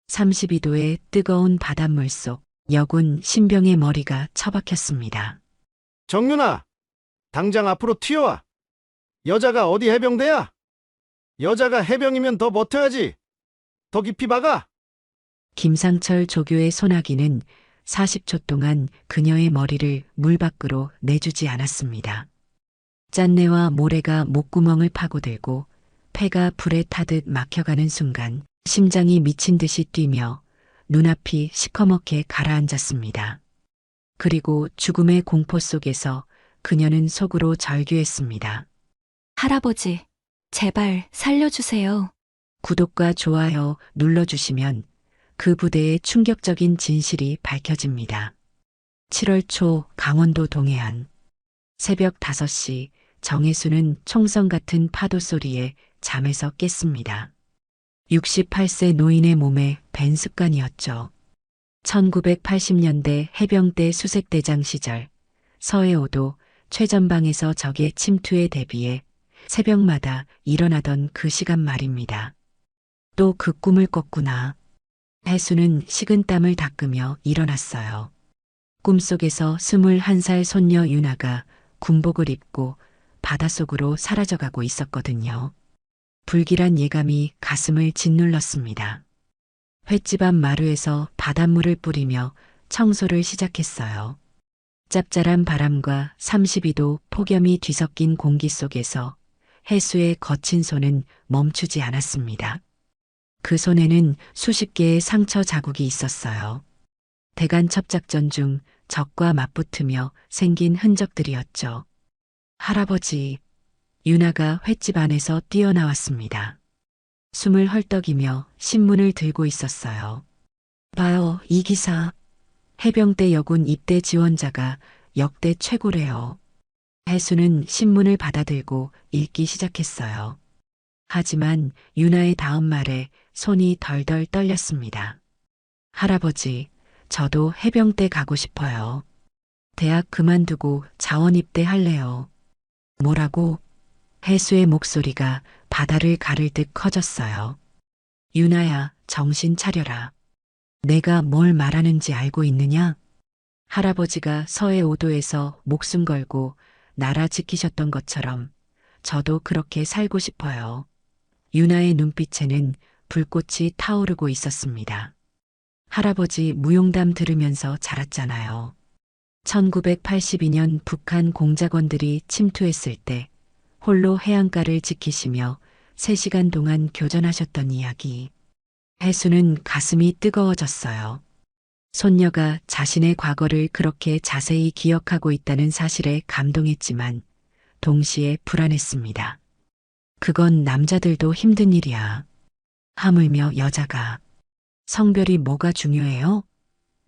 32도의 뜨거운 바닷물 속 여군 신병의 머리가 처박혔습니다. 정윤아, 당장 앞으로 튀어와. 여자가 어디 해병대야? 여자가 해병이면 더 버텨야지. 더 깊이 박아. 김상철 조교의 소나기는 40초 동안 그녀의 머리를 물 밖으로 내주지 않았습니다. 짠내와 모래가 목구멍을 파고들고 폐가 불에 타듯 막혀가는 순간 심장이 미친 듯이 뛰며 눈앞이 시커멓게 가라앉았습니다. 그리고 죽음의 공포 속에서 그녀는 속으로 절규했습니다. 할아버지, 제발 살려주세요. 구독과 좋아요 눌러주시면 그 부대의 충격적인 진실이 밝혀집니다. 7월 초 강원도 동해안 새벽 5시 정혜수는 총성 같은 파도 소리에 잠에서 깼습니다. 68세 노인의 몸에 밴 습관이었죠. 1980년대 해병대 수색대장 시절 서해오도 최전방에서 적의 침투에 대비해 새벽마다 일어나던 그 시간 말입니다. 또 그 꿈을 꿨구나. 해수는 식은땀을 닦으며 일어났어요. 꿈속에서 21살 손녀 유나가 군복을 입고 바닷속으로 사라져가고 있었거든요. 불길한 예감이 가슴을 짓눌렀습니다. 횟집 앞 마루에서 바닷물을 뿌리며 청소를 시작했어요. 짭짤한 바람과 32도 폭염이 뒤섞인 공기 속에서 해수의 거친 손은 멈추지 않았습니다. 그 손에는 수십 개의 상처 자국이 있었어요. 대간 첩작전 중 적과 맞붙으며 생긴 흔적들이었죠. 할아버지, 유나가 횟집 안에서 뛰어나왔습니다. 숨을 헐떡이며 신문을 들고 있었어요. 봐요, 이 기사. 해병대 여군 입대 지원자가 역대 최고래요. 해수는 신문을 받아들고 읽기 시작했어요. 하지만 유나의 다음 말에 손이 덜덜 떨렸습니다. 할아버지, 저도 해병대 가고 싶어요. 대학 그만두고 자원 입대할래요. 뭐라고? 해수의 목소리가 바다를 가를 듯 커졌어요. 유나야, 정신 차려라. 내가 뭘 말하는지 알고 있느냐? 할아버지가 서해 5도에서 목숨 걸고 나라 지키셨던 것처럼 저도 그렇게 살고 싶어요. 유나의 눈빛에는 불꽃이 타오르고 있었습니다. 할아버지 무용담 들으면서 자랐잖아요. 1982년 북한 공작원들이 침투했을 때 홀로 해안가를 지키시며 3시간 동안 교전하셨던 이야기. 해수는 가슴이 뜨거워졌어요. 손녀가 자신의 과거를 그렇게 자세히 기억하고 있다는 사실에 감동했지만 동시에 불안했습니다. 그건 남자들도 힘든 일이야. 하물며 여자가. 성별이 뭐가 중요해요?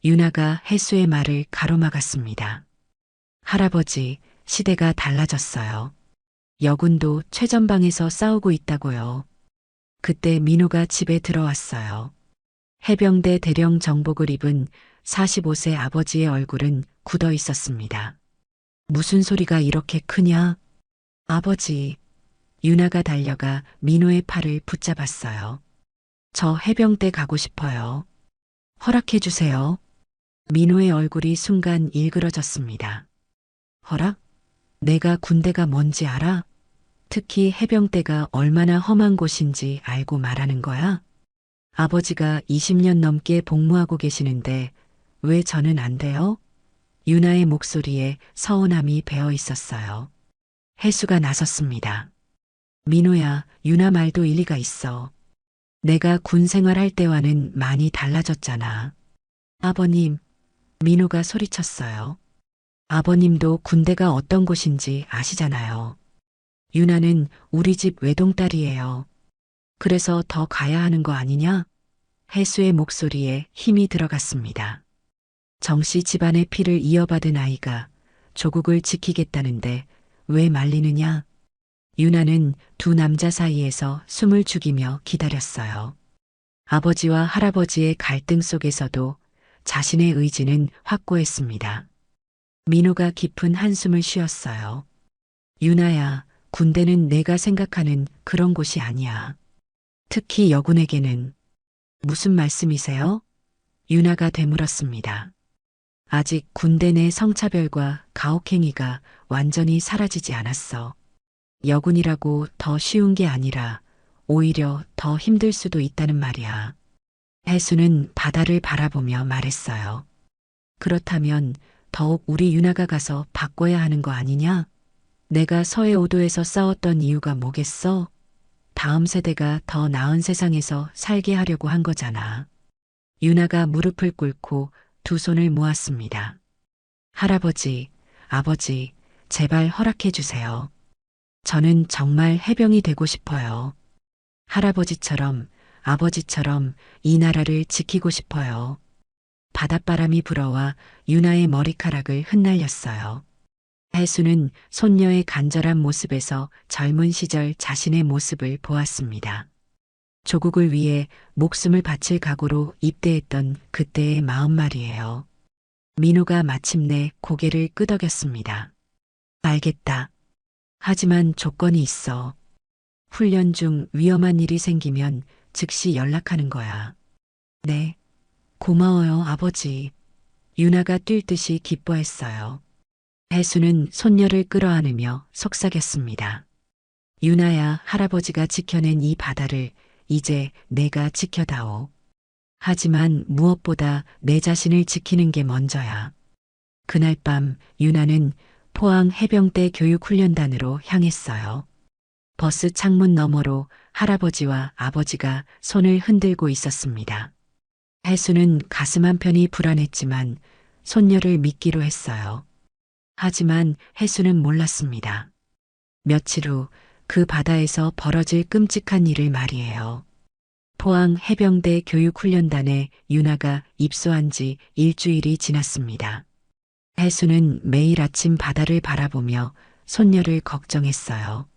유나가 해수의 말을 가로막았습니다. 할아버지, 시대가 달라졌어요. 여군도 최전방에서 싸우고 있다고요. 그때 민호가 집에 들어왔어요. 해병대 대령 정복을 입은 45세 아버지의 얼굴은 굳어 있었습니다. 무슨 소리가 이렇게 크냐? 아버지. 유나가 달려가 민호의 팔을 붙잡았어요. 저 해병대 가고 싶어요. 허락해 주세요. 민호의 얼굴이 순간 일그러졌습니다. 허락? 내가 군대가 뭔지 알아? 특히 해병대가 얼마나 험한 곳인지 알고 말하는 거야? 아버지가 20년 넘게 복무하고 계시는데 왜 저는 안 돼요? 유나의 목소리에 서운함이 배어 있었어요. 해수가 나섰습니다. 민호야, 유나 말도 일리가 있어. 내가 군 생활할 때와는 많이 달라졌잖아. 아버님, 민호가 소리쳤어요. 아버님도 군대가 어떤 곳인지 아시잖아요. 유나는 우리 집 외동딸이에요. 그래서 더 가야 하는 거 아니냐? 해수의 목소리에 힘이 들어갔습니다. 정씨 집안의 피를 이어받은 아이가 조국을 지키겠다는데 왜 말리느냐? 유나는 두 남자 사이에서 숨을 죽이며 기다렸어요. 아버지와 할아버지의 갈등 속에서도 자신의 의지는 확고했습니다. 민호가 깊은 한숨을 쉬었어요. 유나야, 군대는 내가 생각하는 그런 곳이 아니야. 특히 여군에게는. 무슨 말씀이세요? 윤아가 되물었습니다. 아직 군대 내 성차별과 가혹행위가 완전히 사라지지 않았어. 여군이라고 더 쉬운 게 아니라 오히려 더 힘들 수도 있다는 말이야. 해수는 바다를 바라보며 말했어요. 그렇다면 더욱 우리 윤아가 가서 바꿔야 하는 거 아니냐? 내가 서해 5도에서 싸웠던 이유가 뭐겠어? 다음 세대가 더 나은 세상에서 살게 하려고 한 거잖아. 윤아가 무릎을 꿇고 두 손을 모았습니다. 할아버지, 아버지, 제발 허락해 주세요. 저는 정말 해병이 되고 싶어요. 할아버지처럼, 아버지처럼 이 나라를 지키고 싶어요. 바닷바람이 불어와 윤아의 머리카락을 흩날렸어요. 해수는 손녀의 간절한 모습에서 젊은 시절 자신의 모습을 보았습니다. 조국을 위해 목숨을 바칠 각오로 입대했던 그때의 마음 말이에요. 민호가 마침내 고개를 끄덕였습니다. 알겠다. 하지만 조건이 있어. 훈련 중 위험한 일이 생기면 즉시 연락하는 거야. 네. 고마워요, 아버지. 윤아가 뛸 듯이 기뻐했어요. 해수는 손녀를 끌어안으며 속삭였습니다. 윤아야, 할아버지가 지켜낸 이 바다를 이제 내가 지켜다오. 하지만 무엇보다 내 자신을 지키는 게 먼저야. 그날 밤 윤아는 포항 해병대 교육훈련단으로 향했어요. 버스 창문 너머로 할아버지와 아버지가 손을 흔들고 있었습니다. 해수는 가슴 한편이 불안했지만 손녀를 믿기로 했어요. 하지만 해수는 몰랐습니다. 며칠 후 그 바다에서 벌어질 끔찍한 일을 말이에요. 포항 해병대 교육훈련단에 윤아가 입소한 지 일주일이 지났습니다. 해수는 매일 아침 바다를 바라보며 손녀를 걱정했어요.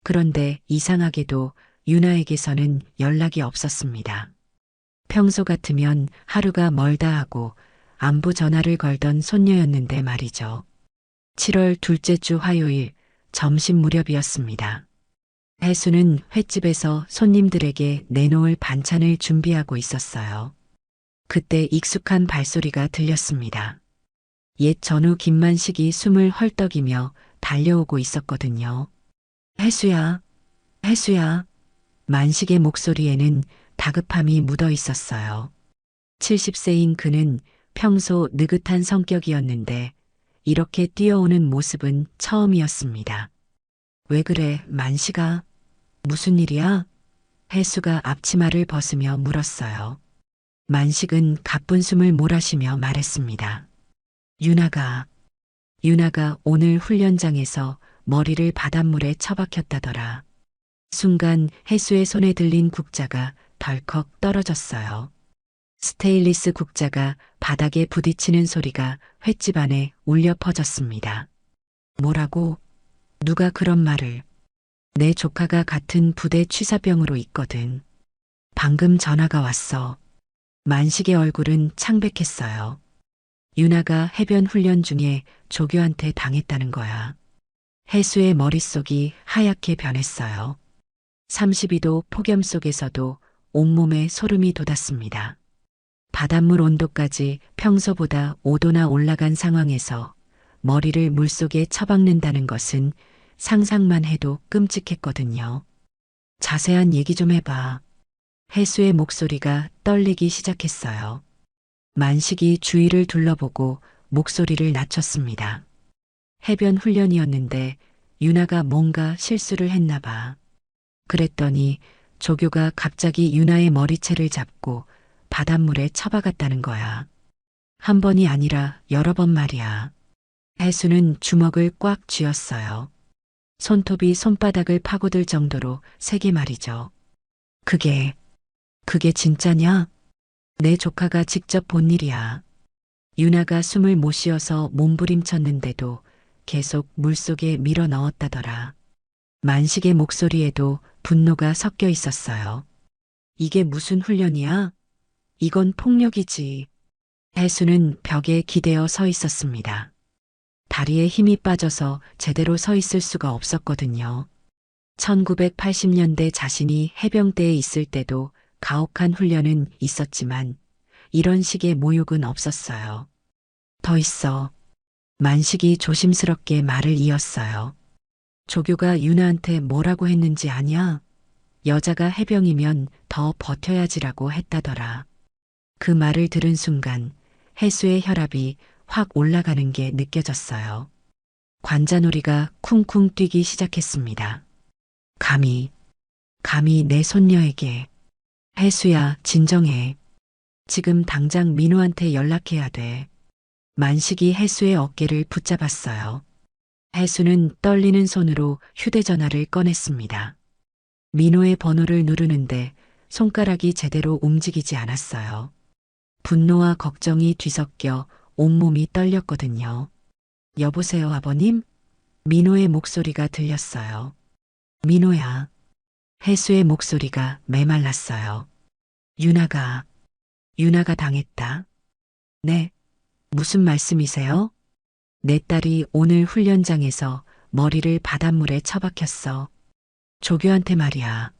그런데 이상하게도 윤아에게서는 연락이 없었습니다. 평소 같으면 하루가 멀다 하고 안부 전화를 걸던 손녀였는데 말이죠. 7월 둘째 주 화요일 점심 무렵이었습니다. 해수는 횟집에서 손님들에게 내놓을 반찬을 준비하고 있었어요. 그때 익숙한 발소리가 들렸습니다. 옛 전우 김만식이 숨을 헐떡이며 달려오고 있었거든요. 해수야, 해수야. 만식의 목소리에는 다급함이 묻어 있었어요. 70세인 그는 평소 느긋한 성격이었는데 이렇게 뛰어오는 모습은 처음이었습니다. 왜 그래, 만식아? 무슨 일이야? 해수가 앞치마를 벗으며 물었어요. 만식은 가쁜 숨을 몰아쉬며 말했습니다. 윤아가 오늘 훈련장에서 머리를 바닷물에 처박혔다더라. 순간 해수의 손에 들린 국자가 덜컥 떨어졌어요. 스테인리스 국자가 바닥에 부딪히는 소리가 횟집 안에 울려 퍼졌습니다. 뭐라고? 누가 그런 말을? 내 조카가 같은 부대 취사병으로 있거든. 방금 전화가 왔어. 만식의 얼굴은 창백했어요. 윤아가 해변 훈련 중에 조교한테 당했다는 거야. 해수의 머릿속이 하얗게 변했어요. 32도 폭염 속에서도 온몸에 소름이 돋았습니다. 바닷물 온도까지 평소보다 5도나 올라간 상황에서 머리를 물속에 처박는다는 것은 상상만 해도 끔찍했거든요. 자세한 얘기 좀 해봐. 해수의 목소리가 떨리기 시작했어요. 만식이 주위를 둘러보고 목소리를 낮췄습니다. 해변 훈련이었는데 윤아가 뭔가 실수를 했나 봐. 그랬더니 조교가 갑자기 윤아의 머리채를 잡고 바닷물에 처박았다는 거야. 한 번이 아니라 여러 번 말이야. 해수는 주먹을 꽉 쥐었어요. 손톱이 손바닥을 파고들 정도로 세게 말이죠. 그게 진짜냐? 내 조카가 직접 본 일이야. 윤아가 숨을 못 쉬어서 몸부림쳤는데도 계속 물속에 밀어 넣었다더라. 만식의 목소리에도 분노가 섞여 있었어요. 이게 무슨 훈련이야? 이건 폭력이지. 해수는 벽에 기대어 서 있었습니다. 다리에 힘이 빠져서 제대로 서 있을 수가 없었거든요. 1980년대 자신이 해병대에 있을 때도 가혹한 훈련은 있었지만 이런 식의 모욕은 없었어요. 더 있어. 만식이 조심스럽게 말을 이었어요. 조교가 유나한테 뭐라고 했는지 아냐? 여자가 해병이면 더 버텨야지라고 했다더라. 그 말을 들은 순간 해수의 혈압이 확 올라가는 게 느껴졌어요. 관자놀이가 쿵쿵 뛰기 시작했습니다. 감히 내 손녀에게. 해수야, 진정해. 지금 당장 민호한테 연락해야 돼. 만식이 해수의 어깨를 붙잡았어요. 해수는 떨리는 손으로 휴대전화를 꺼냈습니다. 민호의 번호를 누르는데 손가락이 제대로 움직이지 않았어요. 분노와 걱정이 뒤섞여 온몸이 떨렸거든요. 여보세요, 아버님? 민호의 목소리가 들렸어요. 민호야. 해수의 목소리가 메말랐어요. 유나가 당했다. 네, 무슨 말씀이세요? 내 딸이 오늘 훈련장에서 머리를 바닷물에 처박혔어. 조교한테 말이야.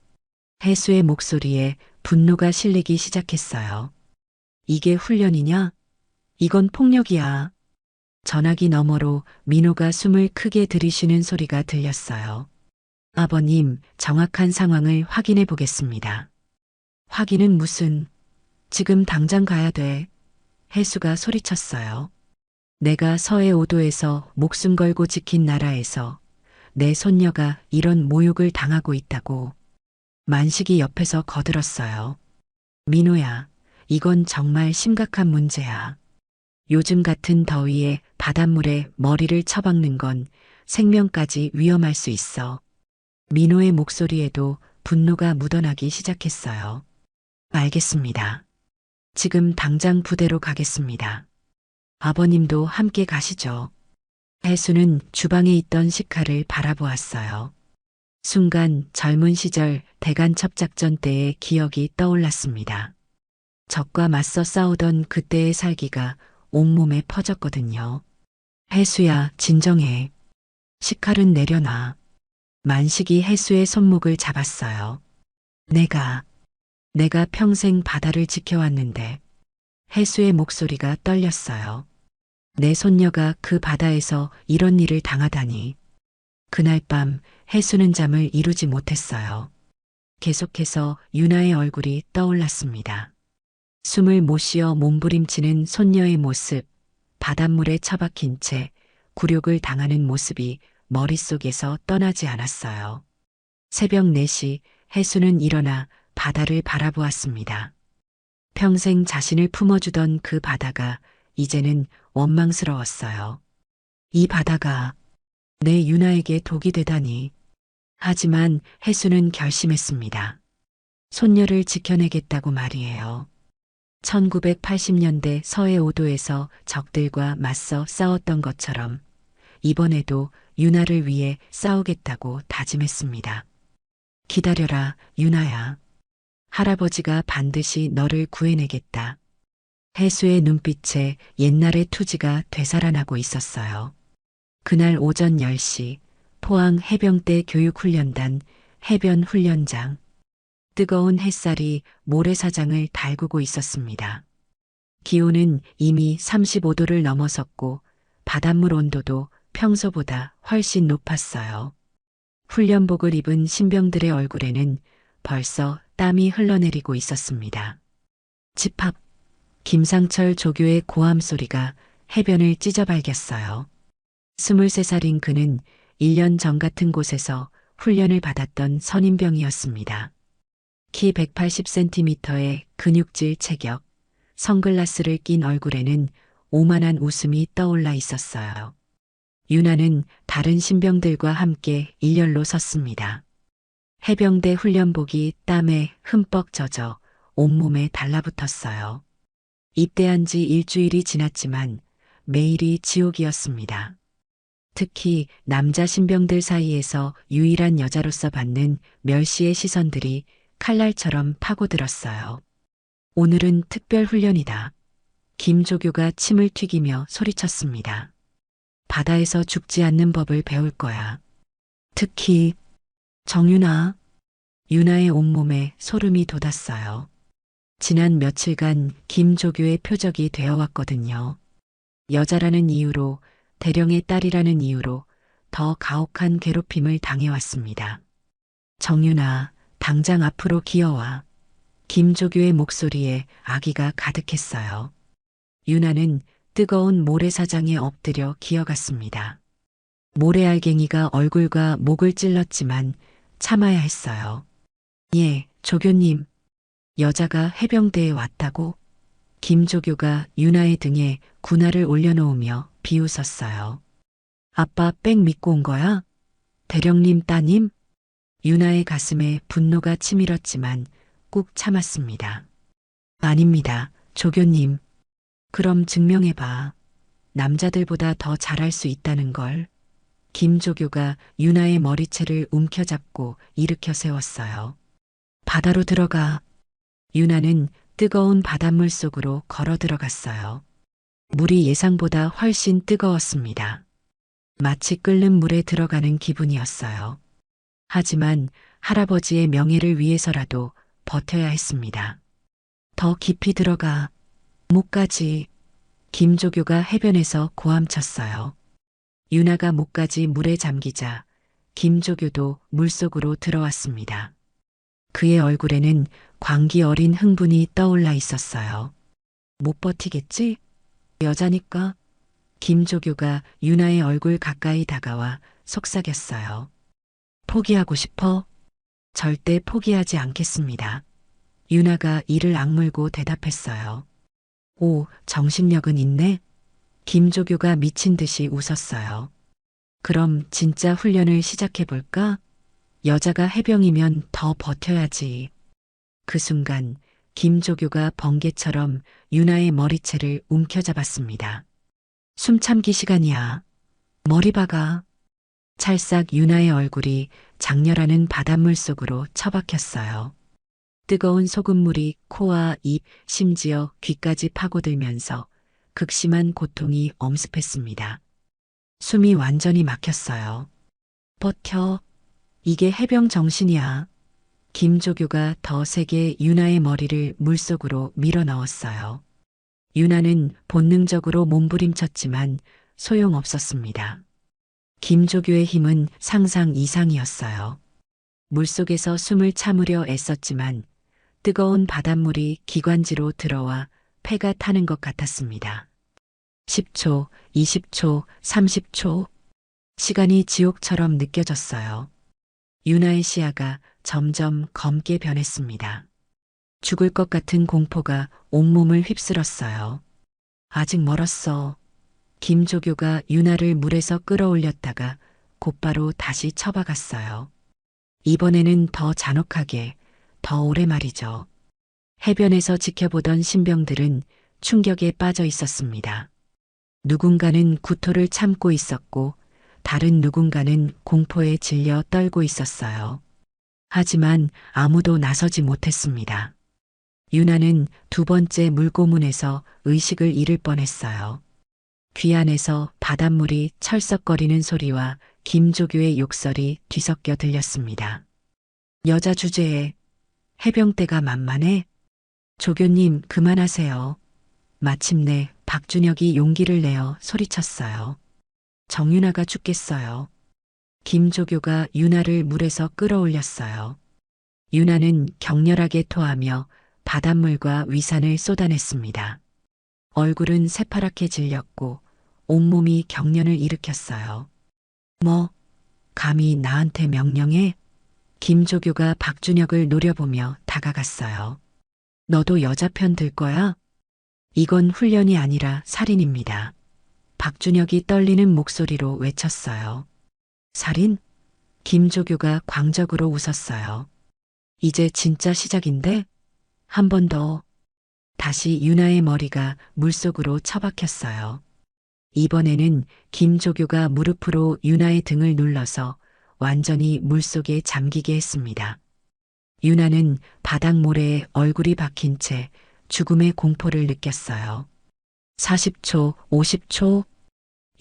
해수의 목소리에 분노가 실리기 시작했어요. 이게 훈련이냐? 이건 폭력이야. 전화기 너머로 민호가 숨을 크게 들이쉬는 소리가 들렸어요. 아버님, 정확한 상황을 확인해 보겠습니다. 확인은 무슨? 지금 당장 가야 돼. 해수가 소리쳤어요. 내가 서해 5도에서 목숨 걸고 지킨 나라에서 내 손녀가 이런 모욕을 당하고 있다고. 만식이 옆에서 거들었어요. 민호야, 이건 정말 심각한 문제야. 요즘 같은 더위에 바닷물에 머리를 처박는 건 생명까지 위험할 수 있어. 민호의 목소리에도 분노가 묻어나기 시작했어요. 알겠습니다. 지금 당장 부대로 가겠습니다. 아버님도 함께 가시죠. 해수는 주방에 있던 식칼을 바라보았어요. 순간 젊은 시절 대간첩작전 때의 기억이 떠올랐습니다. 적과 맞서 싸우던 그때의 살기가 온몸에 퍼졌거든요. 해수야, 진정해. 식칼은 내려놔. 만식이 해수의 손목을 잡았어요. 내가 평생 바다를 지켜왔는데. 해수의 목소리가 떨렸어요. 내 손녀가 그 바다에서 이런 일을 당하다니. 그날 밤 해수는 잠을 이루지 못했어요. 계속해서 유나의 얼굴이 떠올랐습니다. 숨을 못 쉬어 몸부림치는 손녀의 모습, 바닷물에 처박힌 채 굴욕을 당하는 모습이 머릿속에서 떠나지 않았어요. 새벽 4시 해수는 일어나 바다를 바라보았습니다. 평생 자신을 품어주던 그 바다가 이제는 원망스러웠어요. 이 바다가 내 유나에게 독이 되다니. 하지만 해수는 결심했습니다. 손녀를 지켜내겠다고 말이에요. 1980년대 서해 5도에서 적들과 맞서 싸웠던 것처럼 이번에도 유나를 위해 싸우겠다고 다짐했습니다. 기다려라, 유나야. 할아버지가 반드시 너를 구해내겠다. 해수의 눈빛에 옛날의 투지가 되살아나고 있었어요. 그날 오전 10시 포항 해병대 교육훈련단 해변 훈련장. 뜨거운 햇살이 모래사장을 달구고 있었습니다. 기온은 이미 35도를 넘어섰고 바닷물 온도도 평소보다 훨씬 높았어요. 훈련복을 입은 신병들의 얼굴에는 벌써 땀이 흘러내리고 있었습니다. 집합. 김상철 조교의 고함 소리가 해변을 찢어발겼어요. 23살인 그는 1년 전 같은 곳에서 훈련을 받았던 선임병이었습니다. 키 180cm의 근육질 체격, 선글라스를 낀 얼굴에는 오만한 웃음이 떠올라 있었어요. 유나는 다른 신병들과 함께 일렬로 섰습니다. 해병대 훈련복이 땀에 흠뻑 젖어 온몸에 달라붙었어요. 입대한 지 일주일이 지났지만 매일이 지옥이었습니다. 특히 남자 신병들 사이에서 유일한 여자로서 받는 멸시의 시선들이 칼날처럼 파고들었어요. 오늘은 특별 훈련이다. 김조교가 침을 튀기며 소리쳤습니다. 바다에서 죽지 않는 법을 배울 거야. 특히 정유나. 유나의 온몸에 소름이 돋았어요. 지난 며칠간 김조교의 표적이 되어왔거든요. 여자라는 이유로, 대령의 딸이라는 이유로 더 가혹한 괴롭힘을 당해왔습니다. 정윤아, 당장 앞으로 기어와. 김조교의 목소리에 악의가 가득했어요. 유나는 뜨거운 모래사장에 엎드려 기어갔습니다. 모래알갱이가 얼굴과 목을 찔렀지만 참아야 했어요. 예, 조교님. 여자가 해병대에 왔다고? 김조교가 유나의 등에 군화를 올려놓으며 비웃었어요. 아빠 백 믿고 온 거야? 대령님 따님? 유나의 가슴에 분노가 치밀었지만 꾹 참았습니다. 아닙니다, 조교님. 그럼 증명해봐. 남자들보다 더 잘할 수 있다는 걸. 김조교가 유나의 머리채를 움켜잡고 일으켜 세웠어요. 바다로 들어가. 유나는 뜨거운 바닷물 속으로 걸어 들어갔어요. 물이 예상보다 훨씬 뜨거웠습니다. 마치 끓는 물에 들어가는 기분이었어요. 하지만 할아버지의 명예를 위해서라도 버텨야 했습니다. 더 깊이 들어가. 목까지. 김조교가 해변에서 고함쳤어요. 유나가 목까지 물에 잠기자 김조교도 물속으로 들어왔습니다. 그의 얼굴에는 광기 어린 흥분이 떠올라 있었어요. 못 버티겠지? 여자니까. 김조교가 유나의 얼굴 가까이 다가와 속삭였어요. 포기하고 싶어? 절대 포기하지 않겠습니다. 유나가 이를 악물고 대답했어요. 오, 정신력은 있네? 김조교가 미친 듯이 웃었어요. 그럼 진짜 훈련을 시작해볼까? 여자가 해병이면 더 버텨야지. 그 순간 김조교가 번개처럼 유나의 머리채를 움켜잡았습니다. 숨참기 시간이야. 머리 박아. 찰싹 유나의 얼굴이 장렬하는 바닷물 속으로 처박혔어요. 뜨거운 소금물이 코와 입, 심지어 귀까지 파고들면서 극심한 고통이 엄습했습니다. 숨이 완전히 막혔어요. 버텨. 이게 해병 정신이야. 김조교가 더 세게 유나의 머리를 물속으로 밀어 넣었어요. 유나는 본능적으로 몸부림쳤지만 소용없었습니다. 김조교의 힘은 상상 이상이었어요. 물속에서 숨을 참으려 애썼지만 뜨거운 바닷물이 기관지로 들어와 폐가 타는 것 같았습니다. 10초, 20초, 30초. 시간이 지옥처럼 느껴졌어요. 유나의 시야가 점점 검게 변했습니다. 죽을 것 같은 공포가 온몸을 휩쓸었어요. 아직 멀었어. 김조교가 유나를 물에서 끌어올렸다가 곧바로 다시 처박았어요. 이번에는 더 잔혹하게, 더 오래 말이죠. 해변에서 지켜보던 신병들은 충격에 빠져 있었습니다. 누군가는 구토를 참고 있었고 다른 누군가는 공포에 질려 떨고 있었어요. 하지만 아무도 나서지 못했습니다. 유나는 두 번째 물고문에서 의식을 잃을 뻔했어요. 귀 안에서 바닷물이 철썩거리는 소리와 김조교의 욕설이 뒤섞여 들렸습니다. 여자 주제에 해병대가 만만해? 조교님 그만하세요. 마침내 박준혁이 용기를 내어 소리쳤어요. 정윤아가 죽겠어요. 김조교가 유나를 물에서 끌어올렸어요. 유나는 격렬하게 토하며 바닷물과 위산을 쏟아냈습니다. 얼굴은 새파랗게 질렸고 온몸이 경련을 일으켰어요. 뭐, 감히 나한테 명령해? 김조교가 박준혁을 노려보며 다가갔어요. 너도 여자 편 들 거야? 이건 훈련이 아니라 살인입니다. 박준혁이 떨리는 목소리로 외쳤어요. 살인? 김조교가 광적으로 웃었어요. 이제 진짜 시작인데? 한 번 더. 다시 유나의 머리가 물속으로 처박혔어요. 이번에는 김조교가 무릎으로 유나의 등을 눌러서 완전히 물속에 잠기게 했습니다. 유나는 바닥 모래에 얼굴이 박힌 채 죽음의 공포를 느꼈어요. 40초, 50초.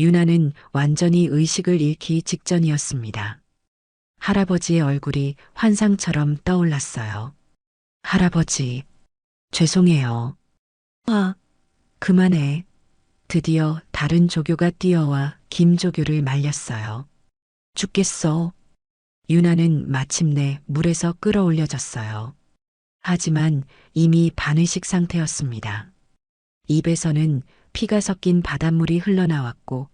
유나는 완전히 의식을 잃기 직전이었습니다. 할아버지의 얼굴이 환상처럼 떠올랐어요. 할아버지. 죄송해요. 아, 그만해. 드디어 다른 조교가 뛰어와 김조교를 말렸어요. 죽겠어. 유나는 마침내 물에서 끌어올려졌어요. 하지만 이미 반의식 상태였습니다. 입에서는 피가 섞인 바닷물이 흘러나왔고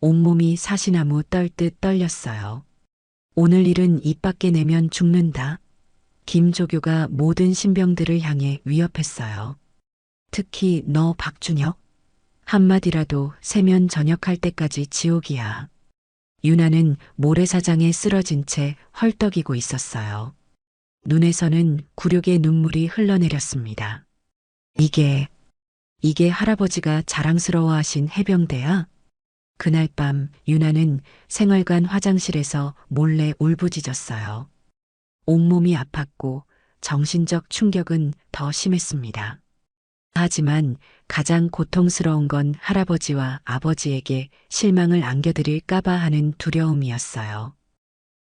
온몸이 사시나무 떨듯 떨렸어요. 오늘 일은 입 밖에 내면 죽는다. 김조교가 모든 신병들을 향해 위협했어요. 특히 너 박준혁? 한마디라도 세면 전역할 때까지 지옥이야. 유나는 모래사장에 쓰러진 채 헐떡이고 있었어요. 눈에서는 굴욕의 눈물이 흘러내렸습니다. 이게 할아버지가 자랑스러워하신 해병대야? 그날 밤 유나는 생활관 화장실에서 몰래 울부짖었어요. 온몸이 아팠고 정신적 충격은 더 심했습니다. 하지만 가장 고통스러운 건 할아버지와 아버지에게 실망을 안겨드릴까봐 하는 두려움이었어요.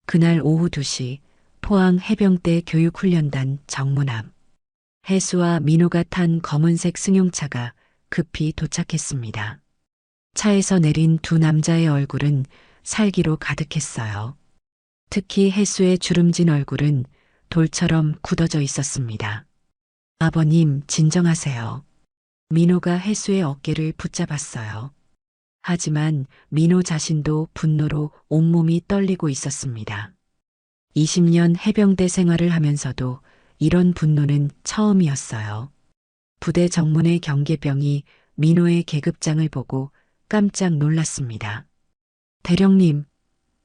그날 오후 2시 포항 해병대 교육훈련단 정문 앞 해수와 민호가 탄 검은색 승용차가 급히 도착했습니다. 차에서 내린 두 남자의 얼굴은 살기로 가득했어요. 특히 해수의 주름진 얼굴은 돌처럼 굳어져 있었습니다. 아버님, 진정하세요. 민호가 해수의 어깨를 붙잡았어요. 하지만 민호 자신도 분노로 온몸이 떨리고 있었습니다. 20년 해병대 생활을 하면서도 이런 분노는 처음이었어요. 부대 정문의 경계병이 민호의 계급장을 보고 깜짝 놀랐습니다. 대령님,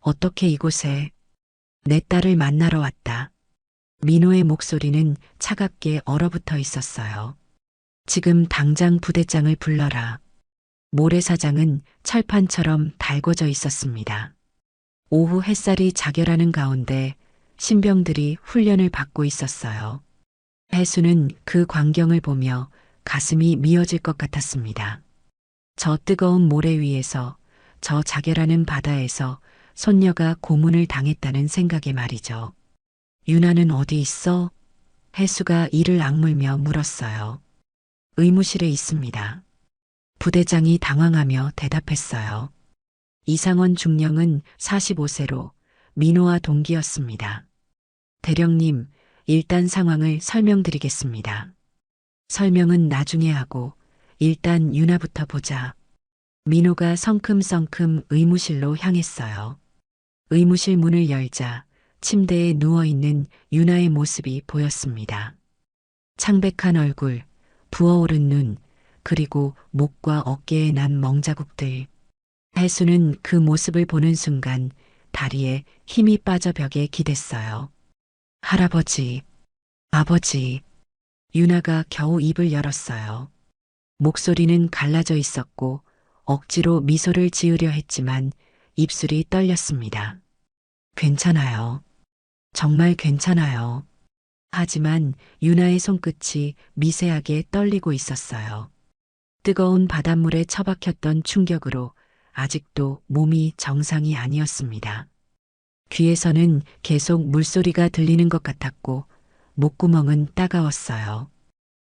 어떻게 이곳에? 내 딸을 만나러 왔다. 민호의 목소리는 차갑게 얼어붙어 있었어요. 지금 당장 부대장을 불러라. 모래사장은 철판처럼 달궈져 있었습니다. 오후 햇살이 자결하는 가운데 신병들이 훈련을 받고 있었어요. 해수는 그 광경을 보며 가슴이 미어질 것 같았습니다. 저 뜨거운 모래 위에서, 저 자결하는 바다에서 손녀가 고문을 당했다는 생각에 말이죠. 유나는 어디 있어? 해수가 이를 악물며 물었어요. 의무실에 있습니다. 부대장이 당황하며 대답했어요. 이상원 중령은 45세로 민호와 동기였습니다. 대령님, 일단 상황을 설명드리겠습니다. 설명은 나중에 하고 일단 유나부터 보자. 민호가 성큼성큼 의무실로 향했어요. 의무실 문을 열자 침대에 누워있는 유나의 모습이 보였습니다. 창백한 얼굴, 부어오른 눈, 그리고 목과 어깨에 난 멍자국들. 해수는 그 모습을 보는 순간 다리에 힘이 빠져 벽에 기댔어요. 할아버지, 아버지. 유나가 겨우 입을 열었어요. 목소리는 갈라져 있었고 억지로 미소를 지으려 했지만 입술이 떨렸습니다. 괜찮아요. 정말 괜찮아요. 하지만 유나의 손끝이 미세하게 떨리고 있었어요. 뜨거운 바닷물에 처박혔던 충격으로 아직도 몸이 정상이 아니었습니다. 귀에서는 계속 물소리가 들리는 것 같았고 목구멍은 따가웠어요.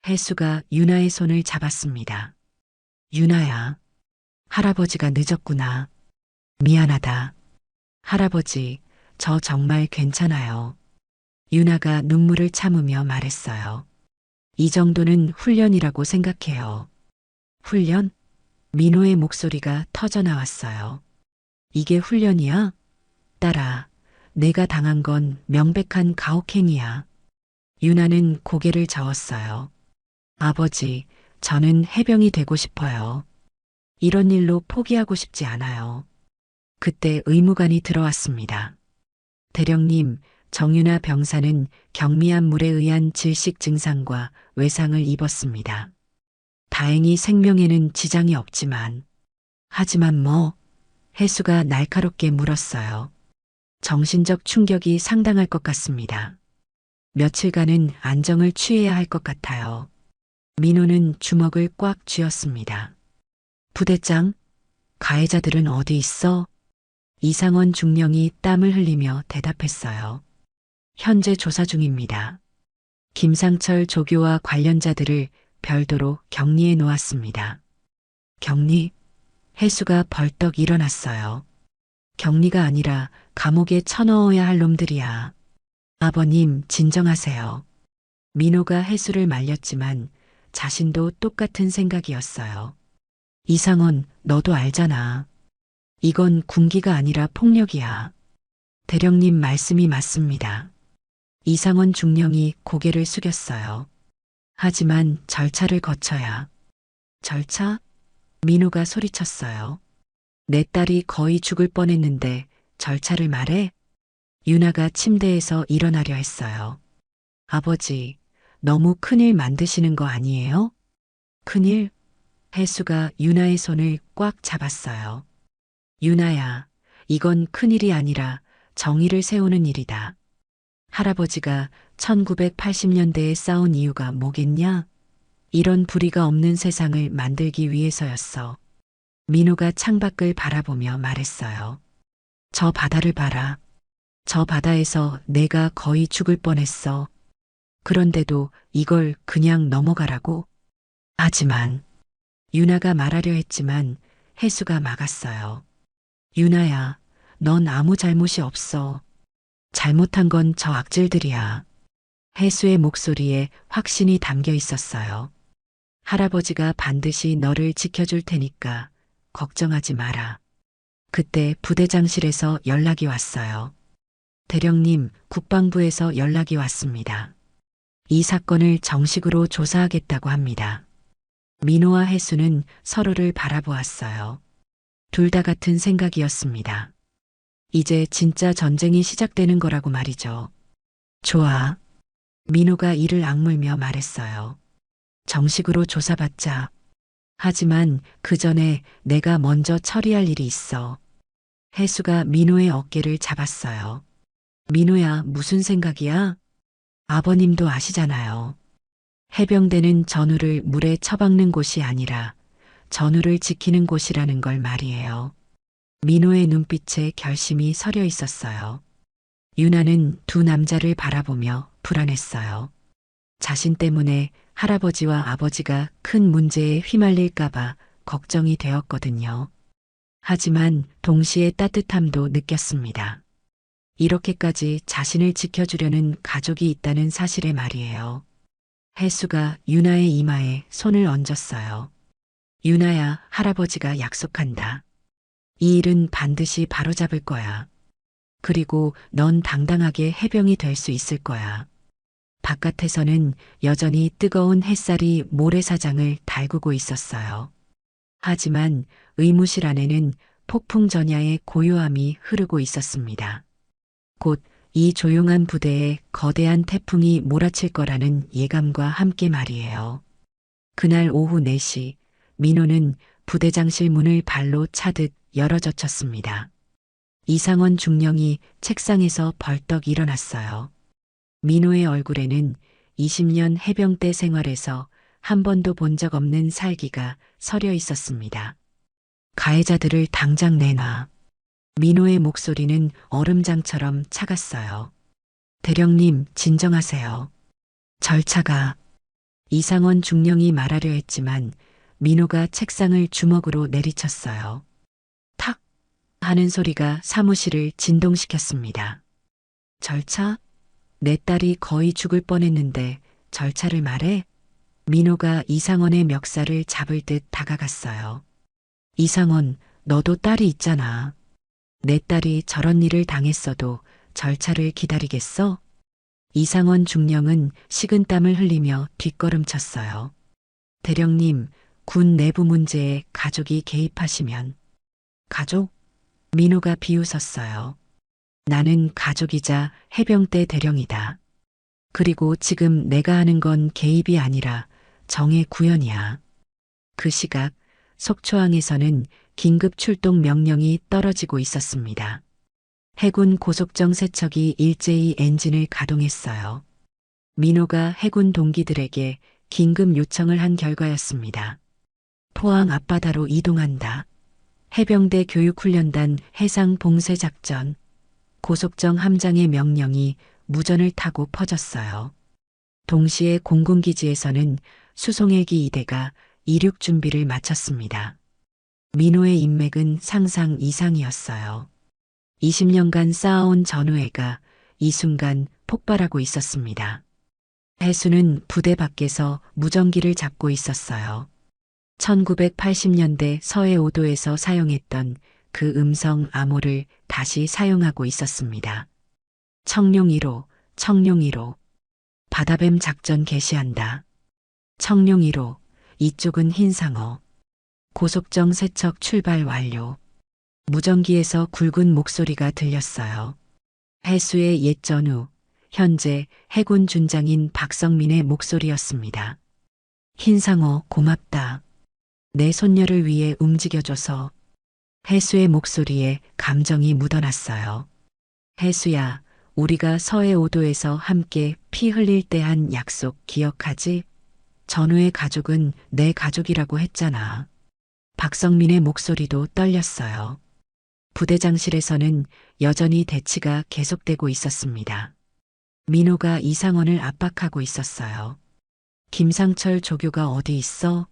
해수가 유나의 손을 잡았습니다. 유나야, 할아버지가 늦었구나. 미안하다. 할아버지, 저 정말 괜찮아요. 유나가 눈물을 참으며 말했어요. 이 정도는 훈련이라고 생각해요. 훈련? 민호의 목소리가 터져나왔어요. 이게 훈련이야? 딸아, 내가 당한 건 명백한 가혹행위야. 유나는 고개를 저었어요. 아버지, 저는 해병이 되고 싶어요. 이런 일로 포기하고 싶지 않아요. 그때 의무관이 들어왔습니다. 대령님, 정유나 병사는 경미한 물에 의한 질식 증상과 외상을 입었습니다. 다행히 생명에는 지장이 없지만. 하지만 뭐? 해수가 날카롭게 물었어요. 정신적 충격이 상당할 것 같습니다. 며칠간은 안정을 취해야 할 것 같아요. 민호는 주먹을 꽉 쥐었습니다. 부대장, 가해자들은 어디 있어? 이상원 중령이 땀을 흘리며 대답했어요. 현재 조사 중입니다. 김상철 조교와 관련자들을 별도로 격리해 놓았습니다. 격리? 해수가 벌떡 일어났어요. 격리가 아니라 감옥에 쳐넣어야 할 놈들이야. 아버님, 진정하세요. 민호가 해수를 말렸지만 자신도 똑같은 생각이었어요. 이상원, 너도 알잖아. 이건 군기가 아니라 폭력이야. 대령님 말씀이 맞습니다. 이상원 중령이 고개를 숙였어요. 하지만 절차를 거쳐야. 절차? 민호가 소리쳤어요. 내 딸이 거의 죽을 뻔했는데 절차를 말해? 유나가 침대에서 일어나려 했어요. 아버지, 너무 큰일 만드시는 거 아니에요? 큰일? 해수가 유나의 손을 꽉 잡았어요. 유나야, 이건 큰일이 아니라 정의를 세우는 일이다. 할아버지가 1980년대에 싸운 이유가 뭐겠냐? 이런 불의가 없는 세상을 만들기 위해서였어. 민호가 창밖을 바라보며 말했어요. 저 바다를 봐라. 저 바다에서 내가 거의 죽을 뻔했어. 그런데도 이걸 그냥 넘어가라고? 하지만 유나가 말하려 했지만 해수가 막았어요. 유나야, 넌 아무 잘못이 없어. 잘못한 건 저 악질들이야. 해수의 목소리에 확신이 담겨 있었어요. 할아버지가 반드시 너를 지켜줄 테니까 걱정하지 마라. 그때 부대장실에서 연락이 왔어요. 대령님, 국방부에서 연락이 왔습니다. 이 사건을 정식으로 조사하겠다고 합니다. 민호와 해수는 서로를 바라보았어요. 둘 다 같은 생각이었습니다. 이제 진짜 전쟁이 시작되는 거라고 말이죠. 좋아. 민호가 이를 악물며 말했어요. 정식으로 조사받자. 하지만 그 전에 내가 먼저 처리할 일이 있어. 해수가 민호의 어깨를 잡았어요. 민호야, 무슨 생각이야? 아버님도 아시잖아요. 해병대는 전우를 물에 처박는 곳이 아니라 전우를 지키는 곳이라는 걸 말이에요. 민호의 눈빛에 결심이 서려 있었어요. 유나는 두 남자를 바라보며 불안했어요. 자신 때문에 할아버지와 아버지가 큰 문제에 휘말릴까봐 걱정이 되었거든요. 하지만 동시에 따뜻함도 느꼈습니다. 이렇게까지 자신을 지켜주려는 가족이 있다는 사실에 말이에요. 해수가 유나의 이마에 손을 얹었어요. 유나야, 할아버지가 약속한다. 이 일은 반드시 바로잡을 거야. 그리고 넌 당당하게 해병이 될 수 있을 거야. 바깥에서는 여전히 뜨거운 햇살이 모래사장을 달구고 있었어요. 하지만 의무실 안에는 폭풍 전야의 고요함이 흐르고 있었습니다. 곧 이 조용한 부대에 거대한 태풍이 몰아칠 거라는 예감과 함께 말이에요. 그날 오후 4시, 민호는 부대장실 문을 발로 차듯 열어젖혔습니다. 이상원 중령이 책상에서 벌떡 일어났어요. 민호의 얼굴에는 20년 해병대 생활에서 한 번도 본 적 없는 살기가 서려 있었습니다. 가해자들을 당장 내놔. 민호의 목소리는 얼음장처럼 차갔어요. 대령님, 진정하세요. 절차가. 이상원 중령이 말하려 했지만 민호가 책상을 주먹으로 내리쳤어요. 탁 하는 소리가 사무실을 진동시켰습니다. 절차? 내 딸이 거의 죽을 뻔했는데 절차를 말해? 민호가 이상원의 멱살을 잡을 듯 다가갔어요. 이상원, 너도 딸이 있잖아. 내 딸이 저런 일을 당했어도 절차를 기다리겠어? 이상원 중령은 식은땀을 흘리며 뒷걸음쳤어요. 대령님, 군 내부 문제에 가족이 개입하시면. 가족? 민호가 비웃었어요. 나는 가족이자 해병대 대령이다. 그리고 지금 내가 하는 건 개입이 아니라 정의 구현이야. 그 시각 속초항에서는 긴급 출동 명령이 떨어지고 있었습니다. 해군 고속정 세척이 일제히 엔진을 가동했어요. 민호가 해군 동기들에게 긴급 요청을 한 결과였습니다. 포항 앞바다로 이동한다. 해병대 교육훈련단 해상 봉쇄작전. 고속정 함장의 명령이 무전을 타고 퍼졌어요. 동시에 공군기지에서는 수송헬기 2대가 이륙 준비를 마쳤습니다. 민호의 인맥은 상상 이상이었어요. 20년간 쌓아온 전우애가 이 순간 폭발하고 있었습니다. 해수는 부대 밖에서 무전기를 잡고 있었어요. 1980년대 서해 5도에서 사용했던 그 음성 암호를 다시 사용하고 있었습니다. 청룡 1호, 청룡 1호. 바다뱀 작전 개시한다. 청룡 1호, 이쪽은 흰상어. 고속정 세척 출발 완료. 무전기에서 굵은 목소리가 들렸어요. 해수의 옛 전우, 현재 해군 준장인 박성민의 목소리였습니다. 흰상어 고맙다. 내 손녀를 위해 움직여줘서. 해수의 목소리에 감정이 묻어났어요. 해수야, 우리가 서해 5도에서 함께 피 흘릴 때 한 약속 기억하지? 전우의 가족은 내 가족이라고 했잖아. 박성민의 목소리도 떨렸어요. 부대장실에서는 여전히 대치가 계속되고 있었습니다. 민호가 이상원을 압박하고 있었어요. 김상철 조교가 어디 있어?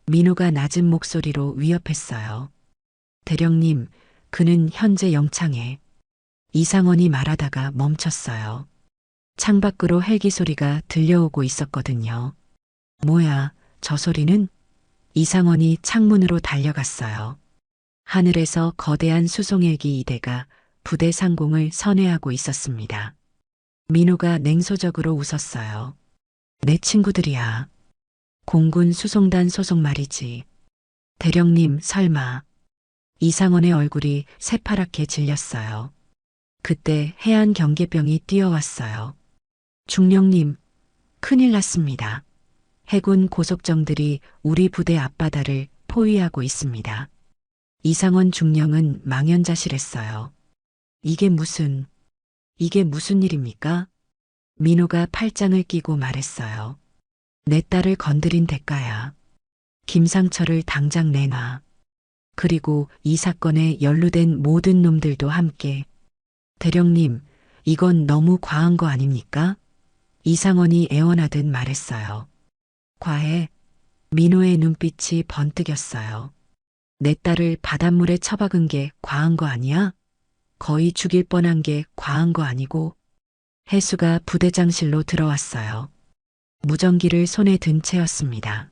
민호가 낮은 목소리로 위협했어요. 대령님, 그는 현재 영창에. 이상원이 말하다가 멈췄어요. 창밖으로 헬기 소리가 들려오고 있었거든요. 뭐야, 저 소리는? 이상원이 창문으로 달려갔어요. 하늘에서 거대한 수송헬기 2대가 부대 상공을 선회하고 있었습니다. 민호가 냉소적으로 웃었어요. 내 친구들이야. 공군 수송단 소속 말이지. 대령님, 설마. 이상원의 얼굴이 새파랗게 질렸어요. 그때 해안 경계병이 뛰어왔어요. 중령님, 큰일 났습니다. 해군 고속정들이 우리 부대 앞바다를 포위하고 있습니다. 이상원 중령은 망연자실했어요. 이게 무슨 일입니까? 민호가 팔짱을 끼고 말했어요. 내 딸을 건드린 대가야. 김상철을 당장 내놔. 그리고 이 사건에 연루된 모든 놈들도 함께. 대령님, 이건 너무 과한 거 아닙니까? 이상원이 애원하듯 말했어요. 과해. 민호의 눈빛이 번뜩였어요. 내 딸을 바닷물에 처박은 게 과한 거 아니야? 거의 죽일 뻔한 게 과한 거 아니고. 해수가 부대장실로 들어왔어요. 무전기를 손에 든 채였습니다.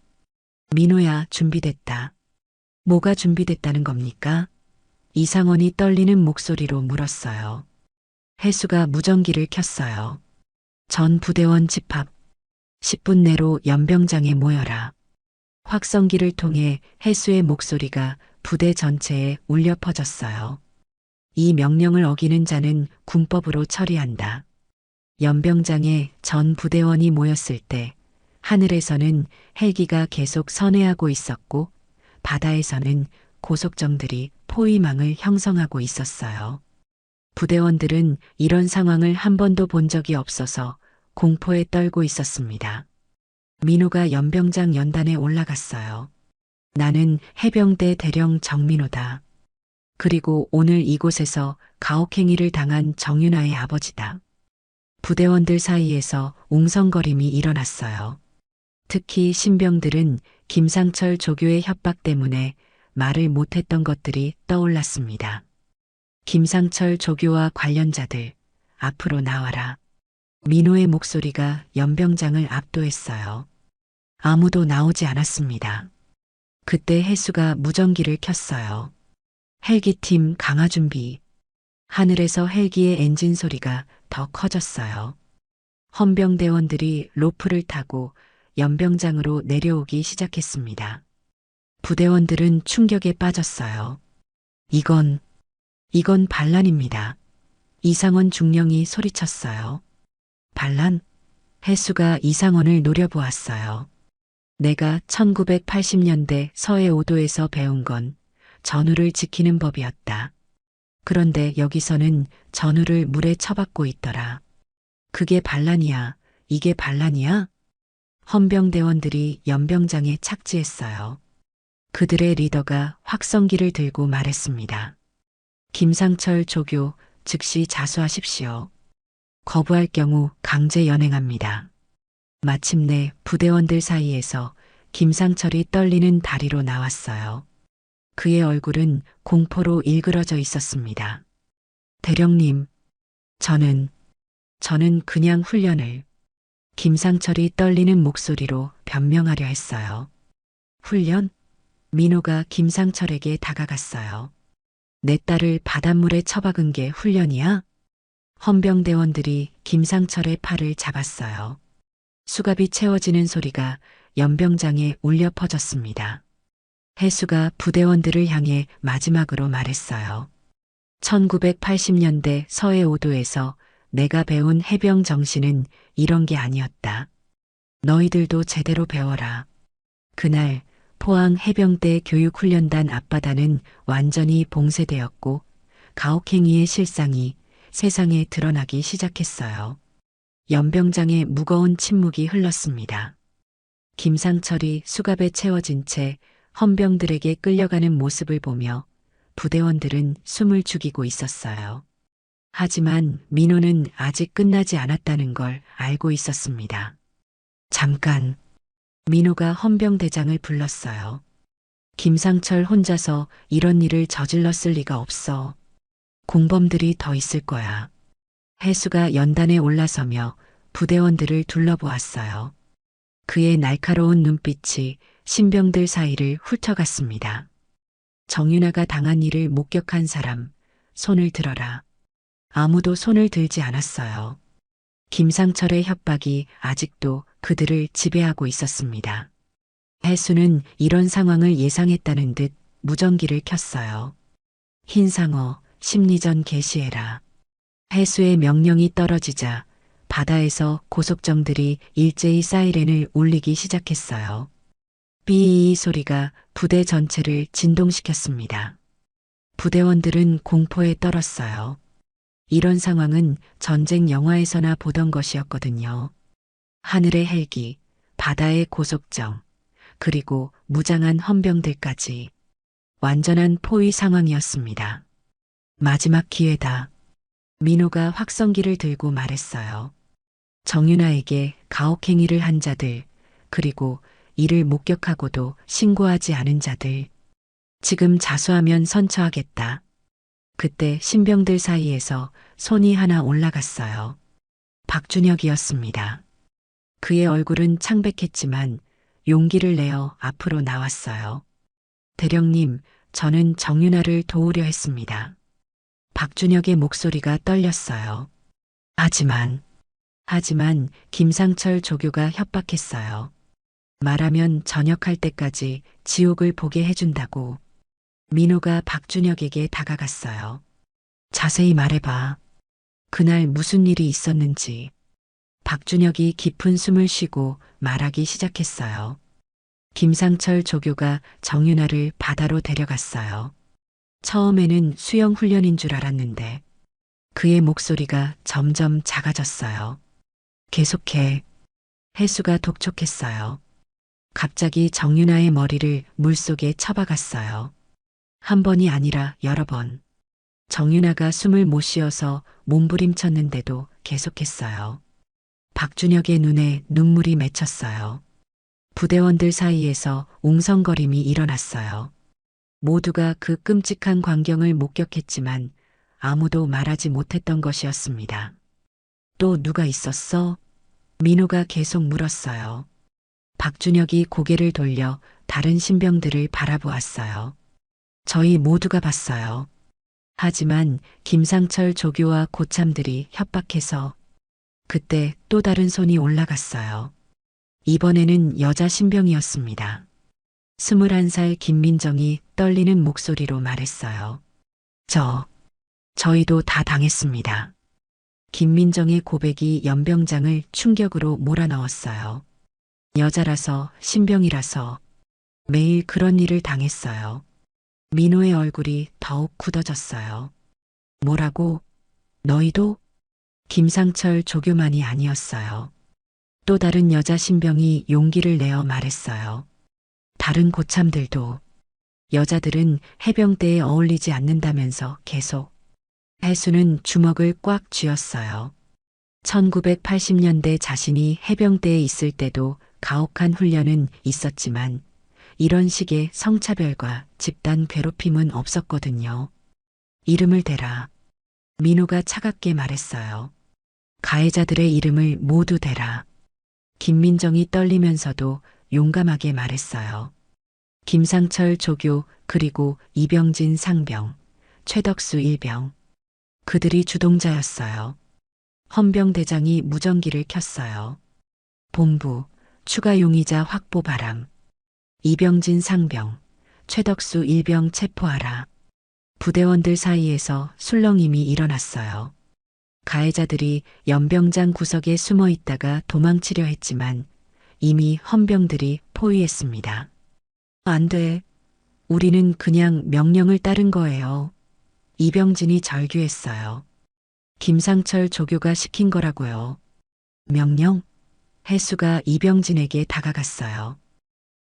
민호야, 준비됐다. 뭐가 준비됐다는 겁니까? 이상원이 떨리는 목소리로 물었어요. 해수가 무전기를 켰어요. 전 부대원 집합. 10분 내로 연병장에 모여라. 확성기를 통해 해수의 목소리가 부대 전체에 울려 퍼졌어요. 이 명령을 어기는 자는 군법으로 처리한다. 연병장에 전 부대원이 모였을 때 하늘에서는 헬기가 계속 선회하고 있었고 바다에서는 고속정들이 포위망을 형성하고 있었어요. 부대원들은 이런 상황을 한 번도 본 적이 없어서 공포에 떨고 있었습니다. 민호가 연병장 연단에 올라갔어요. 나는 해병대 대령 정민호다. 그리고 오늘 이곳에서 가혹행위를 당한 정윤아의 아버지다. 부대원들 사이에서 웅성거림이 일어났어요. 특히 신병들은 김상철 조교의 협박 때문에 말을 못했던 것들이 떠올랐습니다. 김상철 조교와 관련자들, 앞으로 나와라. 민호의 목소리가 연병장을 압도했어요. 아무도 나오지 않았습니다. 그때 해수가 무전기를 켰어요. 헬기팀 강화 준비. 하늘에서 헬기의 엔진 소리가 더 커졌어요. 헌병대원들이 로프를 타고 연병장으로 내려오기 시작했습니다. 부대원들은 충격에 빠졌어요. 이건 반란입니다. 이상원 중령이 소리쳤어요. 반란? 해수가 이상원을 노려보았어요. 내가 1980년대 서해 5도에서 배운 건 전우를 지키는 법이었다. 그런데 여기서는 전우를 물에 처박고 있더라. 그게 반란이야. 이게 반란이야? 헌병대원들이 연병장에 착지했어요. 그들의 리더가 확성기를 들고 말했습니다. 김상철 조교, 즉시 자수하십시오. 거부할 경우 강제 연행합니다. 마침내 부대원들 사이에서 김상철이 떨리는 다리로 나왔어요. 그의 얼굴은 공포로 일그러져 있었습니다. 대령님, 저는 그냥 훈련을. 김상철이 떨리는 목소리로 변명하려 했어요. 훈련? 민호가 김상철에게 다가갔어요. 내 딸을 바닷물에 처박은 게 훈련이야? 헌병대원들이 김상철의 팔을 잡았어요. 수갑이 채워지는 소리가 연병장에 울려 퍼졌습니다. 해수가 부대원들을 향해 마지막으로 말했어요. 1980년대 서해 오도에서 내가 배운 해병 정신은 이런 게 아니었다. 너희들도 제대로 배워라. 그날 포항 해병대 교육훈련단 앞바다는 완전히 봉쇄되었고 가혹행위의 실상이 세상에 드러나기 시작했어요. 연병장에 무거운 침묵이 흘렀습니다. 김상철이 수갑에 채워진 채 헌병들에게 끌려가는 모습을 보며 부대원들은 숨을 죽이고 있었어요. 하지만 민호는 아직 끝나지 않았다는 걸 알고 있었습니다. 잠깐, 민호가 헌병대장을 불렀어요. 김상철 혼자서 이런 일을 저질렀을 리가 없어. 공범들이 더 있을 거야. 해수가 연단에 올라서며 부대원들을 둘러보았어요. 그의 날카로운 눈빛이 신병들 사이를 훑어갔습니다. 정윤아가 당한 일을 목격한 사람, 손을 들어라. 아무도 손을 들지 않았어요. 김상철의 협박이 아직도 그들을 지배하고 있었습니다. 해수는 이런 상황을 예상했다는 듯 무전기를 켰어요. 흰상어, 심리전 개시해라. 해수의 명령이 떨어지자 바다에서 고속정들이 일제히 사이렌을 울리기 시작했어요. 삐이 소리가 부대 전체를 진동시켰습니다. 부대원들은 공포에 떨었어요. 이런 상황은 전쟁 영화에서나 보던 것이었거든요. 하늘의 헬기, 바다의 고속정, 그리고 무장한 헌병들까지 완전한 포위 상황이었습니다. 마지막 기회다. 민호가 확성기를 들고 말했어요. 정윤아에게 가혹행위를 한 자들, 그리고 이를 목격하고도 신고하지 않은 자들, 지금 자수하면 선처하겠다. 그때 신병들 사이에서 손이 하나 올라갔어요. 박준혁이었습니다. 그의 얼굴은 창백했지만 용기를 내어 앞으로 나왔어요. 대령님, 저는 정윤아를 도우려 했습니다. 박준혁의 목소리가 떨렸어요. 하지만 김상철 조교가 협박했어요. 말하면 전역할 때까지 지옥을 보게 해준다고. 민호가 박준혁에게 다가갔어요. 자세히 말해봐. 그날 무슨 일이 있었는지. 박준혁이 깊은 숨을 쉬고 말하기 시작했어요. 김상철 조교가 정윤아를 바다로 데려갔어요. 처음에는 수영 훈련인 줄 알았는데 그의 목소리가 점점 작아졌어요. 계속해. 해수가 독촉했어요. 갑자기 정윤아의 머리를 물속에 쳐박았어요. 한 번이 아니라 여러 번. 정윤아가 숨을 못 쉬어서 몸부림쳤는데도 계속했어요. 박준혁의 눈에 눈물이 맺혔어요. 부대원들 사이에서 웅성거림이 일어났어요. 모두가 그 끔찍한 광경을 목격했지만 아무도 말하지 못했던 것이었습니다. 또 누가 있었어? 민호가 계속 물었어요. 박준혁이 고개를 돌려 다른 신병들을 바라보았어요. 저희 모두가 봤어요. 하지만 김상철 조교와 고참들이 협박해서 그때 또 다른 손이 올라갔어요. 이번에는 여자 신병이었습니다. 21살 김민정이 떨리는 목소리로 말했어요. 저희도 다 당했습니다. 김민정의 고백이 연병장을 충격으로 몰아넣었어요. 여자라서 신병이라서 매일 그런 일을 당했어요. 민호의 얼굴이 더욱 굳어졌어요. 뭐라고? 너희도? 김상철 조교만이 아니었어요. 또 다른 여자 신병이 용기를 내어 말했어요. 다른 고참들도. 여자들은 해병대에 어울리지 않는다면서 계속. 해수는 주먹을 꽉 쥐었어요. 1980년대 자신이 해병대에 있을 때도 가혹한 훈련은 있었지만 이런 식의 성차별과 집단 괴롭힘은 없었거든요. 이름을 대라. 민호가 차갑게 말했어요. 가해자들의 이름을 모두 대라. 김민정이 떨리면서도 용감하게 말했어요. 김상철 조교 그리고 이병진 상병, 최덕수 일병. 그들이 주동자였어요. 헌병대장이 무전기를 켰어요. 본부, 추가 용의자 확보 바람. 이병진 상병, 최덕수 일병 체포하라. 부대원들 사이에서 술렁임이 일어났어요. 가해자들이 연병장 구석에 숨어 있다가 도망치려 했지만 이미 헌병들이 포위했습니다. 안 돼. 우리는 그냥 명령을 따른 거예요. 이병진이 절규했어요. 김상철 조교가 시킨 거라고요. 명령? 해수가 이병진에게 다가갔어요.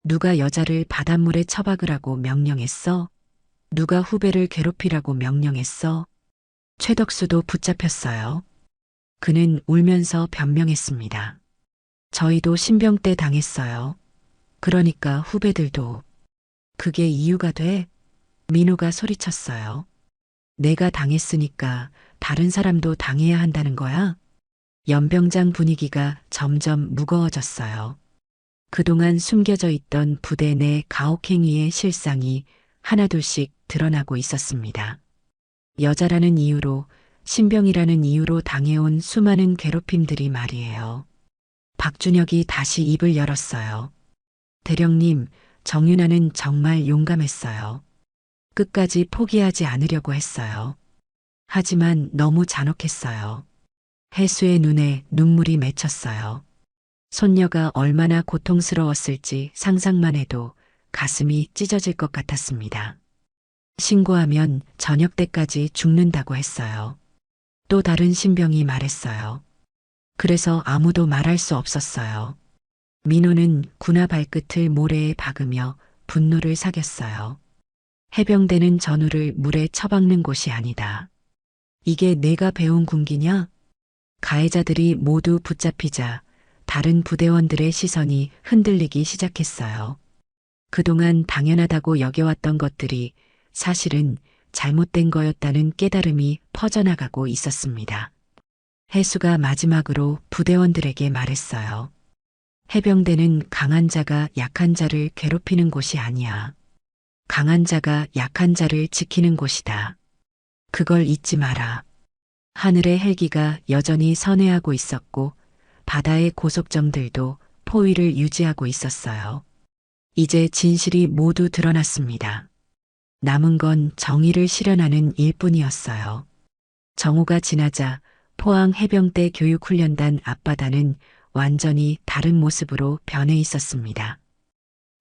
누가 여자를 바닷물에 처박으라고 명령했어? 누가 후배를 괴롭히라고 명령했어? 최덕수도 붙잡혔어요. 그는 울면서 변명했습니다. 저희도 신병 때 당했어요. 그러니까 후배들도. 그게 이유가 돼? 민호가 소리쳤어요. 내가 당했으니까 다른 사람도 당해야 한다는 거야? 연병장 분위기가 점점 무거워졌어요. 그동안 숨겨져 있던 부대 내 가혹행위의 실상이 하나둘씩 드러나고 있었습니다. 여자라는 이유로, 신병이라는 이유로 당해온 수많은 괴롭힘들이 말이에요. 박준혁이 다시 입을 열었어요. 대령님, 정윤아는 정말 용감했어요. 끝까지 포기하지 않으려고 했어요. 하지만 너무 잔혹했어요. 해수의 눈에 눈물이 맺혔어요. 손녀가 얼마나 고통스러웠을지 상상만 해도 가슴이 찢어질 것 같았습니다. 신고하면 저녁 때까지 죽는다고 했어요. 또 다른 신병이 말했어요. 그래서 아무도 말할 수 없었어요. 민호는 군화 발끝을 모래에 박으며 분노를 사겼어요. 해병대는 전우를 물에 처박는 곳이 아니다. 이게 내가 배운 군기냐? 가해자들이 모두 붙잡히자 다른 부대원들의 시선이 흔들리기 시작했어요. 그동안 당연하다고 여겨왔던 것들이 사실은 잘못된 거였다는 깨달음이 퍼져나가고 있었습니다. 해수가 마지막으로 부대원들에게 말했어요. 해병대는 강한 자가 약한 자를 괴롭히는 곳이 아니야. 강한 자가 약한 자를 지키는 곳이다. 그걸 잊지 마라. 하늘의 헬기가 여전히 선회하고 있었고 바다의 고속정들도 포위를 유지하고 있었어요. 이제 진실이 모두 드러났습니다. 남은 건 정의를 실현하는 일뿐이었어요. 정오가 지나자 포항 해병대 교육훈련단 앞바다는 완전히 다른 모습으로 변해 있었습니다.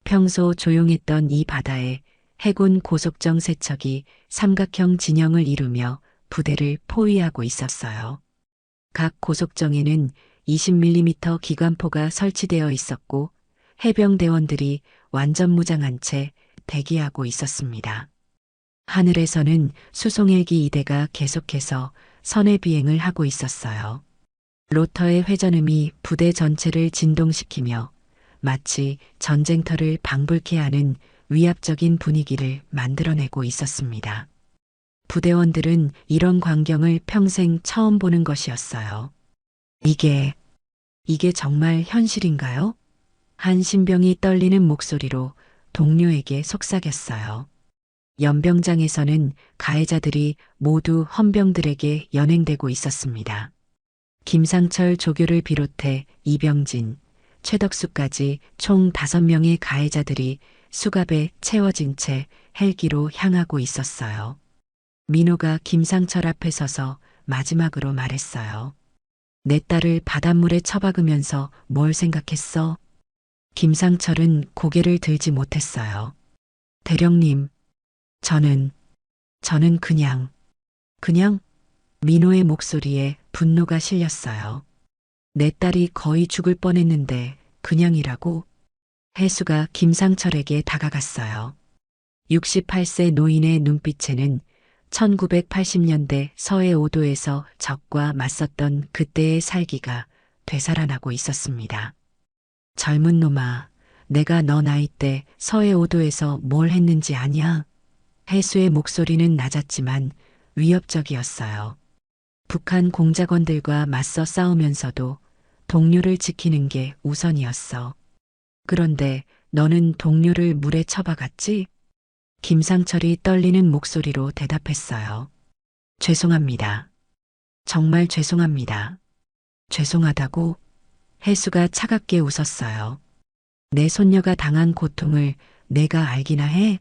평소 조용했던 이 바다에 해군 고속정 세척이 삼각형 진영을 이루며 부대를 포위하고 있었어요. 각 고속정에는 20mm 기관포가 설치되어 있었고 해병대원들이 완전 무장한 채 대기하고 있었습니다. 하늘에서는 수송헬기 2대가 계속해서 선해 비행을 하고 있었어요. 로터의 회전음이 부대 전체를 진동시키며 마치 전쟁터를 방불케 하는 위압적인 분위기를 만들어내고 있었습니다. 부대원들은 이런 광경을 평생 처음 보는 것이었어요. 이게 정말 현실인가요? 한 신병이 떨리는 목소리로 동료에게 속삭였어요. 연병장에서는 가해자들이 모두 헌병들에게 연행되고 있었습니다. 김상철 조교를 비롯해 이병진, 최덕수까지 총 5명의 가해자들이 수갑에 채워진 채 헬기로 향하고 있었어요. 민호가 김상철 앞에 서서 마지막으로 말했어요. 내 딸을 바닷물에 처박으면서 뭘 생각했어? 김상철은 고개를 들지 못했어요. 대령님, 저는 그냥 민호의 목소리에 분노가 실렸어요. 내 딸이 거의 죽을 뻔했는데 그냥이라고? 해수가 김상철에게 다가갔어요. 68세 노인의 눈빛에는 1980년대 서해 5도에서 적과 맞섰던 그때의 살기가 되살아나고 있었습니다. 젊은 놈아, 내가 너 나이 때 서해 5도에서 뭘 했는지 아냐? 해수의 목소리는 낮았지만 위협적이었어요. 북한 공작원들과 맞서 싸우면서도 동료를 지키는 게 우선이었어. 그런데 너는 동료를 물에 처박았지? 김상철이 떨리는 목소리로 대답했어요. 죄송합니다. 정말 죄송합니다. 죄송하다고? 해수가 차갑게 웃었어요. 내 손녀가 당한 고통을 내가 알기나 해?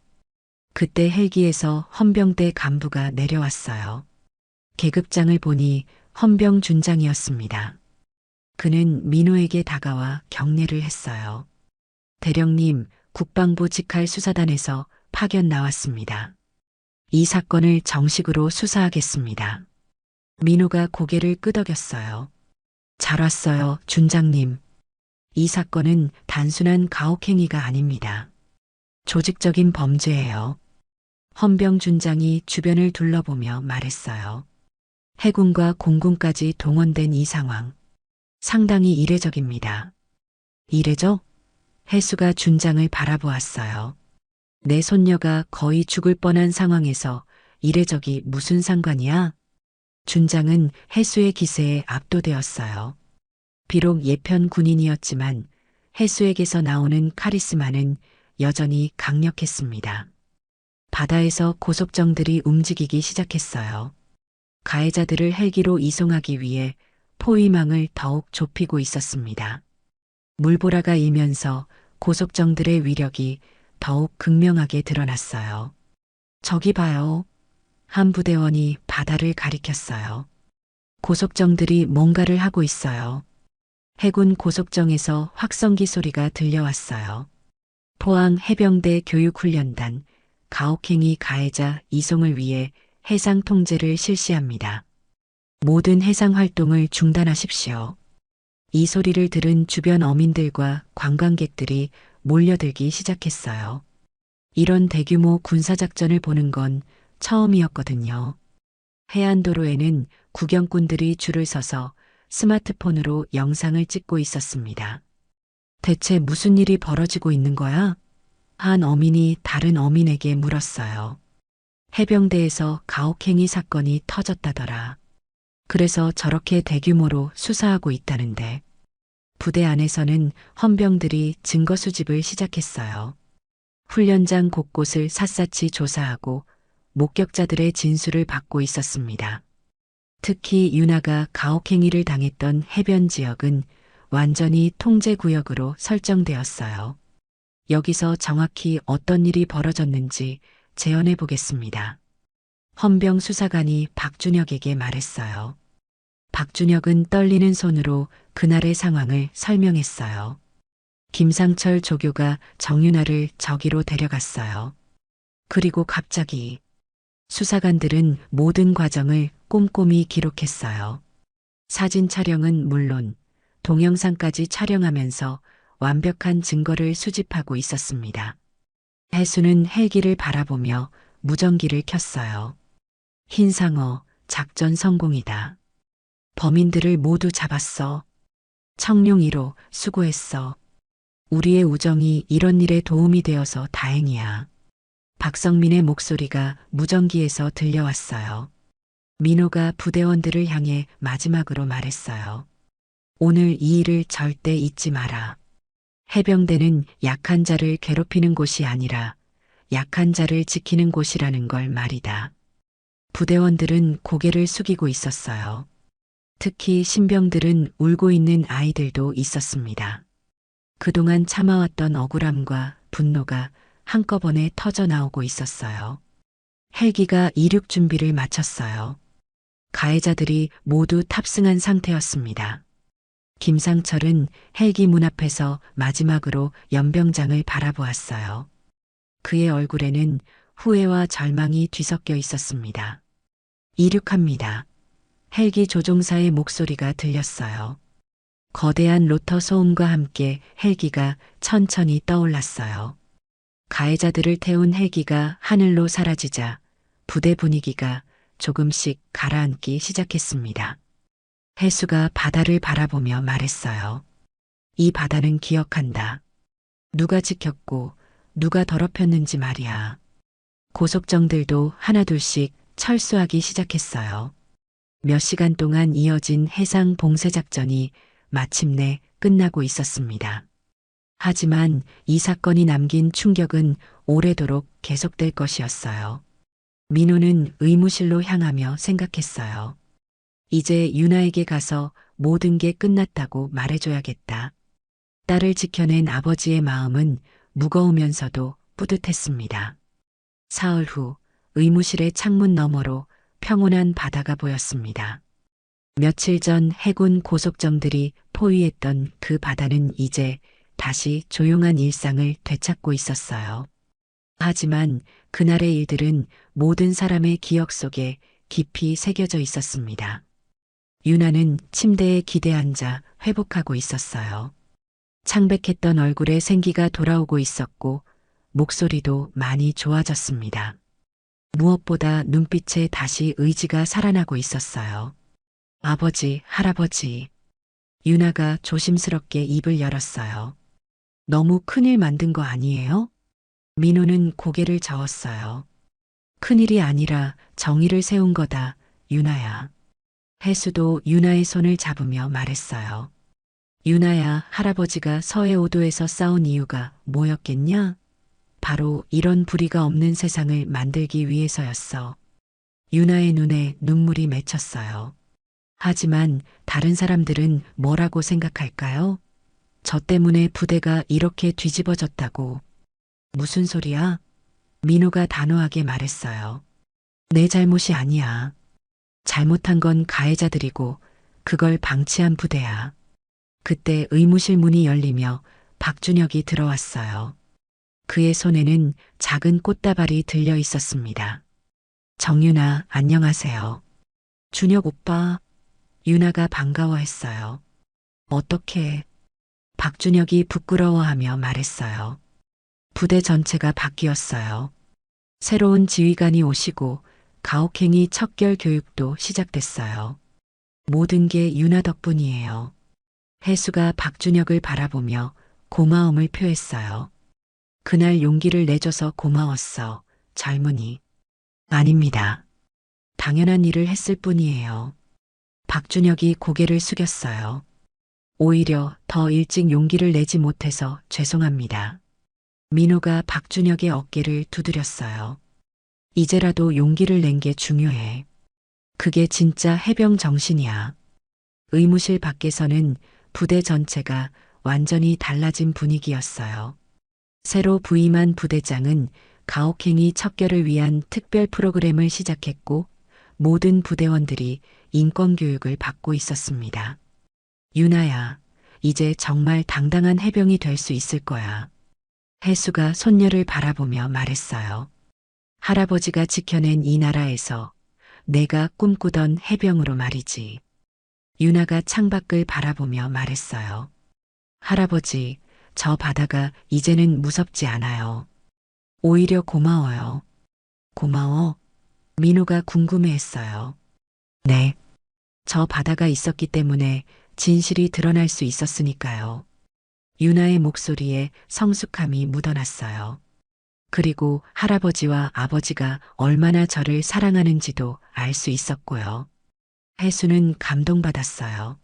그때 헬기에서 헌병대 간부가 내려왔어요. 계급장을 보니 헌병 준장이었습니다. 그는 민호에게 다가와 경례를 했어요. 대령님, 국방부 직할 수사단에서 파견 나왔습니다. 이 사건을 정식으로 수사하겠습니다. 민호가 고개를 끄덕였어요. 잘 왔어요, 준장님. 이 사건은 단순한 가혹행위가 아닙니다. 조직적인 범죄예요. 헌병 준장이 주변을 둘러보며 말했어요. 해군과 공군까지 동원된 이 상황. 상당히 이례적입니다. 이례적? 해수가 준장을 바라보았어요. 내 손녀가 거의 죽을 뻔한 상황에서 이례적이 무슨 상관이야? 준장은 해수의 기세에 압도되었어요. 비록 예편 군인이었지만 해수에게서 나오는 카리스마는 여전히 강력했습니다. 바다에서 고속정들이 움직이기 시작했어요. 가해자들을 헬기로 이송하기 위해 포위망을 더욱 좁히고 있었습니다. 물보라가 일면서 고속정들의 위력이 더욱 극명하게 드러났어요. 저기 봐요. 한 부대원이 바다를 가리켰어요. 고속정들이 뭔가를 하고 있어요. 해군 고속정에서 확성기 소리가 들려왔어요. 포항 해병대 교육훈련단 가혹행위 가해자 이송을 위해 해상 통제를 실시합니다. 모든 해상 활동을 중단하십시오. 이 소리를 들은 주변 어민들과 관광객들이 몰려들기 시작했어요. 이런 대규모 군사작전을 보는 건 처음이었거든요. 해안도로에는 구경꾼들이 줄을 서서 스마트폰으로 영상을 찍고 있었습니다. 대체 무슨 일이 벌어지고 있는 거야? 한 어민이 다른 어민에게 물었어요. 해병대에서 가혹행위 사건이 터졌다더라. 그래서 저렇게 대규모로 수사하고 있다는데. 부대 안에서는 헌병들이 증거 수집을 시작했어요. 훈련장 곳곳을 샅샅이 조사하고 목격자들의 진술을 받고 있었습니다. 특히 윤아가 가혹행위를 당했던 해변 지역은 완전히 통제구역으로 설정되었어요. 여기서 정확히 어떤 일이 벌어졌는지 재현해 보겠습니다. 헌병 수사관이 박준혁에게 말했어요. 박준혁은 떨리는 손으로 그날의 상황을 설명했어요. 김상철 조교가 정윤아를 저기로 데려갔어요. 그리고 갑자기 수사관들은 모든 과정을 꼼꼼히 기록했어요. 사진 촬영은 물론 동영상까지 촬영하면서 완벽한 증거를 수집하고 있었습니다. 해수는 헬기를 바라보며 무전기를 켰어요. 흰상어, 작전 성공이다. 범인들을 모두 잡았어. 청룡 1호, 수고했어. 우리의 우정이 이런 일에 도움이 되어서 다행이야. 박성민의 목소리가 무전기에서 들려왔어요. 민호가 부대원들을 향해 마지막으로 말했어요. 오늘 이 일을 절대 잊지 마라. 해병대는 약한 자를 괴롭히는 곳이 아니라 약한 자를 지키는 곳이라는 걸 말이다. 부대원들은 고개를 숙이고 있었어요. 특히 신병들은 울고 있는 아이들도 있었습니다. 그동안 참아왔던 억울함과 분노가 한꺼번에 터져 나오고 있었어요. 헬기가 이륙 준비를 마쳤어요. 가해자들이 모두 탑승한 상태였습니다. 김상철은 헬기 문 앞에서 마지막으로 연병장을 바라보았어요. 그의 얼굴에는 후회와 절망이 뒤섞여 있었습니다. 이륙합니다. 헬기 조종사의 목소리가 들렸어요. 거대한 로터 소음과 함께 헬기가 천천히 떠올랐어요. 가해자들을 태운 헬기가 하늘로 사라지자 부대 분위기가 조금씩 가라앉기 시작했습니다. 해수가 바다를 바라보며 말했어요. 이 바다는 기억한다. 누가 지켰고 누가 더럽혔는지 말이야. 고속정들도 하나둘씩 철수하기 시작했어요. 몇 시간 동안 이어진 해상 봉쇄 작전이 마침내 끝나고 있었습니다. 하지만 이 사건이 남긴 충격은 오래도록 계속될 것이었어요. 민호는 의무실로 향하며 생각했어요. 이제 유나에게 가서 모든 게 끝났다고 말해줘야겠다. 딸을 지켜낸 아버지의 마음은 무거우면서도 뿌듯했습니다. 사흘 후 의무실의 창문 너머로 평온한 바다가 보였습니다. 며칠 전 해군 고속정들이 포위했던 그 바다는 이제 다시 조용한 일상을 되찾고 있었어요. 하지만 그날의 일들은 모든 사람의 기억 속에 깊이 새겨져 있었습니다. 유나는 침대에 기대앉아 회복하고 있었어요. 창백했던 얼굴에 생기가 돌아오고 있었고 목소리도 많이 좋아졌습니다. 무엇보다 눈빛에 다시 의지가 살아나고 있었어요. 아버지, 할아버지. 유나가 조심스럽게 입을 열었어요. 너무 큰일 만든 거 아니에요? 민호는 고개를 저었어요. 큰일이 아니라 정의를 세운 거다, 유나야. 해수도 유나의 손을 잡으며 말했어요. 유나야, 할아버지가 서해오도에서 싸운 이유가 뭐였겠냐? 바로 이런 불의가 없는 세상을 만들기 위해서였어. 유나의 눈에 눈물이 맺혔어요. 하지만 다른 사람들은 뭐라고 생각할까요? 저 때문에 부대가 이렇게 뒤집어졌다고. 무슨 소리야? 민호가 단호하게 말했어요. 내 잘못이 아니야. 잘못한 건 가해자들이고 그걸 방치한 부대야. 그때 의무실 문이 열리며 박준혁이 들어왔어요. 그의 손에는 작은 꽃다발이 들려 있었습니다. 정유나, 안녕하세요. 준혁 오빠. 유나가 반가워했어요. 어떻게? 박준혁이 부끄러워하며 말했어요. 부대 전체가 바뀌었어요. 새로운 지휘관이 오시고 가혹행위 척결 교육도 시작됐어요. 모든 게 유나 덕분이에요. 해수가 박준혁을 바라보며 고마움을 표했어요. 그날 용기를 내줘서 고마웠어, 젊은이. 아닙니다. 당연한 일을 했을 뿐이에요. 박준혁이 고개를 숙였어요. 오히려 더 일찍 용기를 내지 못해서 죄송합니다. 민호가 박준혁의 어깨를 두드렸어요. 이제라도 용기를 낸 게 중요해. 그게 진짜 해병 정신이야. 의무실 밖에서는 부대 전체가 완전히 달라진 분위기였어요. 새로 부임한 부대장은 가혹행위 척결을 위한 특별 프로그램을 시작했고 모든 부대원들이 인권교육을 받고 있었습니다. 유나야, 이제 정말 당당한 해병이 될 수 있을 거야. 해수가 손녀를 바라보며 말했어요. 할아버지가 지켜낸 이 나라에서 내가 꿈꾸던 해병으로 말이지. 유나가 창밖을 바라보며 말했어요. 할아버지, 저 바다가 이제는 무섭지 않아요. 오히려 고마워요. 고마워? 민호가 궁금해했어요. 네. 저 바다가 있었기 때문에 진실이 드러날 수 있었으니까요. 유나의 목소리에 성숙함이 묻어났어요. 그리고 할아버지와 아버지가 얼마나 저를 사랑하는지도 알 수 있었고요. 해수는 감동받았어요.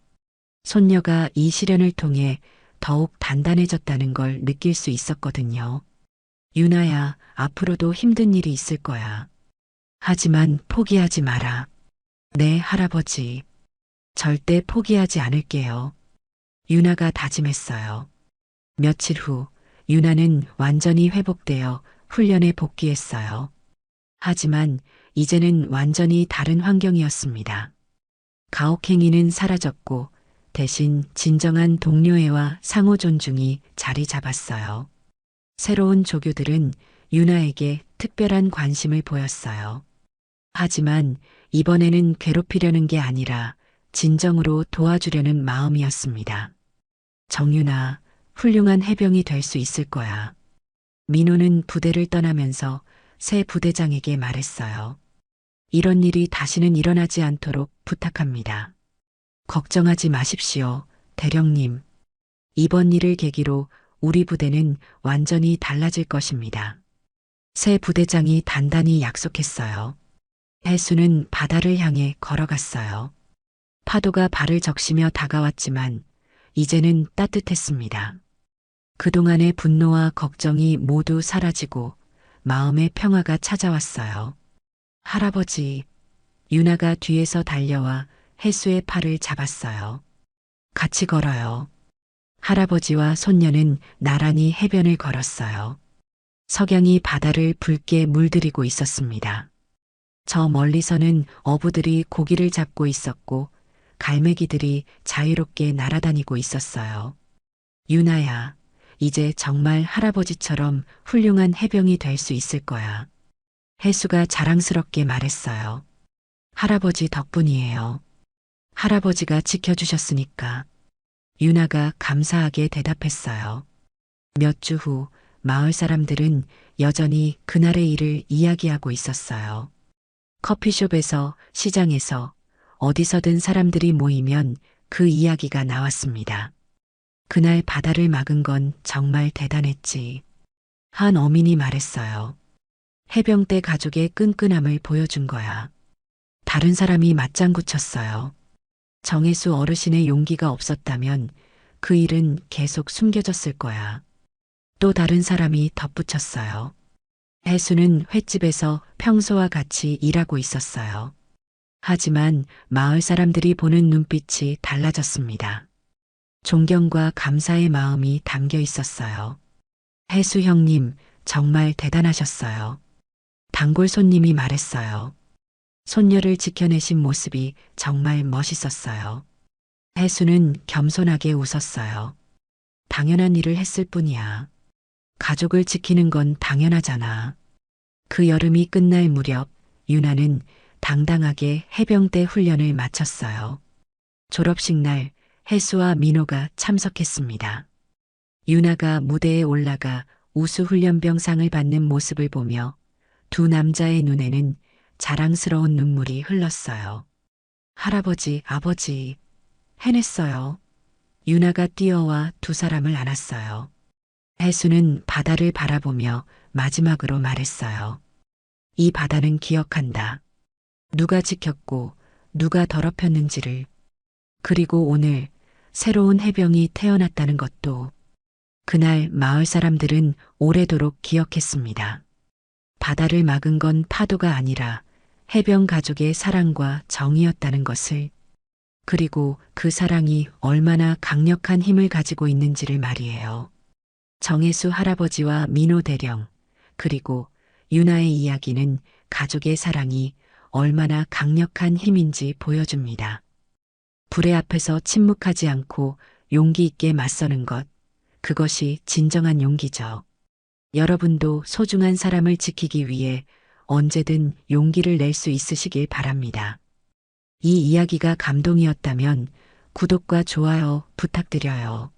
손녀가 이 시련을 통해 더욱 단단해졌다는 걸 느낄 수 있었거든요. 유나야, 앞으로도 힘든 일이 있을 거야. 하지만 포기하지 마라. 네, 할아버지. 절대 포기하지 않을게요. 유나가 다짐했어요. 며칠 후 유나는 완전히 회복되어 훈련에 복귀했어요. 하지만 이제는 완전히 다른 환경이었습니다. 가혹행위는 사라졌고 대신 진정한 동료애와 상호 존중이 자리 잡았어요. 새로운 조교들은 유나에게 특별한 관심을 보였어요. 하지만 이번에는 괴롭히려는 게 아니라 진정으로 도와주려는 마음이었습니다. 정유나, 훌륭한 해병이 될 수 있을 거야. 민호는 부대를 떠나면서 새 부대장에게 말했어요. 이런 일이 다시는 일어나지 않도록 부탁합니다. 걱정하지 마십시오, 대령님. 이번 일을 계기로 우리 부대는 완전히 달라질 것입니다. 새 부대장이 단단히 약속했어요. 해수는 바다를 향해 걸어갔어요. 파도가 발을 적시며 다가왔지만 이제는 따뜻했습니다. 그동안의 분노와 걱정이 모두 사라지고 마음의 평화가 찾아왔어요. 할아버지, 유나가 뒤에서 달려와 해수의 팔을 잡았어요. 같이 걸어요. 할아버지와 손녀는 나란히 해변을 걸었어요. 석양이 바다를 붉게 물들이고 있었습니다. 저 멀리서는 어부들이 고기를 잡고 있었고 갈매기들이 자유롭게 날아다니고 있었어요. 유나야, 이제 정말 할아버지처럼 훌륭한 해병이 될 수 있을 거야. 해수가 자랑스럽게 말했어요. 할아버지 덕분이에요. 할아버지가 지켜주셨으니까. 유나가 감사하게 대답했어요. 몇 주 후 마을 사람들은 여전히 그날의 일을 이야기하고 있었어요. 커피숍에서, 시장에서, 어디서든 사람들이 모이면 그 이야기가 나왔습니다. 그날 바다를 막은 건 정말 대단했지. 한 어민이 말했어요. 해병대 가족의 끈끈함을 보여준 거야. 다른 사람이 맞장구 쳤어요. 정혜수 어르신의 용기가 없었다면 그 일은 계속 숨겨졌을 거야. 또 다른 사람이 덧붙였어요. 해수는 횟집에서 평소와 같이 일하고 있었어요. 하지만 마을 사람들이 보는 눈빛이 달라졌습니다. 존경과 감사의 마음이 담겨 있었어요. 해수 형님, 정말 대단하셨어요. 단골 손님이 말했어요. 손녀를 지켜내신 모습이 정말 멋있었어요. 해수는 겸손하게 웃었어요. 당연한 일을 했을 뿐이야. 가족을 지키는 건 당연하잖아. 그 여름이 끝날 무렵 유나는 당당하게 해병대 훈련을 마쳤어요. 졸업식 날 해수와 민호가 참석했습니다. 유나가 무대에 올라가 우수훈련병상을 받는 모습을 보며 두 남자의 눈에는 자랑스러운 눈물이 흘렀어요. 할아버지, 아버지, 해냈어요. 유나가 뛰어와 두 사람을 안았어요. 해수는 바다를 바라보며 마지막으로 말했어요. 이 바다는 기억한다. 누가 지켰고 누가 더럽혔는지를. 그리고 오늘 새로운 해병이 태어났다는 것도. 그날 마을 사람들은 오래도록 기억했습니다. 바다를 막은 건 파도가 아니라 해병 가족의 사랑과 정이었다는 것을. 그리고 그 사랑이 얼마나 강력한 힘을 가지고 있는지를 말이에요. 정혜수 할아버지와 민호 대령, 그리고 유나의 이야기는 가족의 사랑이 얼마나 강력한 힘인지 보여줍니다. 불의 앞에서 침묵하지 않고 용기 있게 맞서는 것, 그것이 진정한 용기죠. 여러분도 소중한 사람을 지키기 위해 언제든 용기를 낼 수 있으시길 바랍니다. 이 이야기가 감동이었다면 구독과 좋아요 부탁드려요.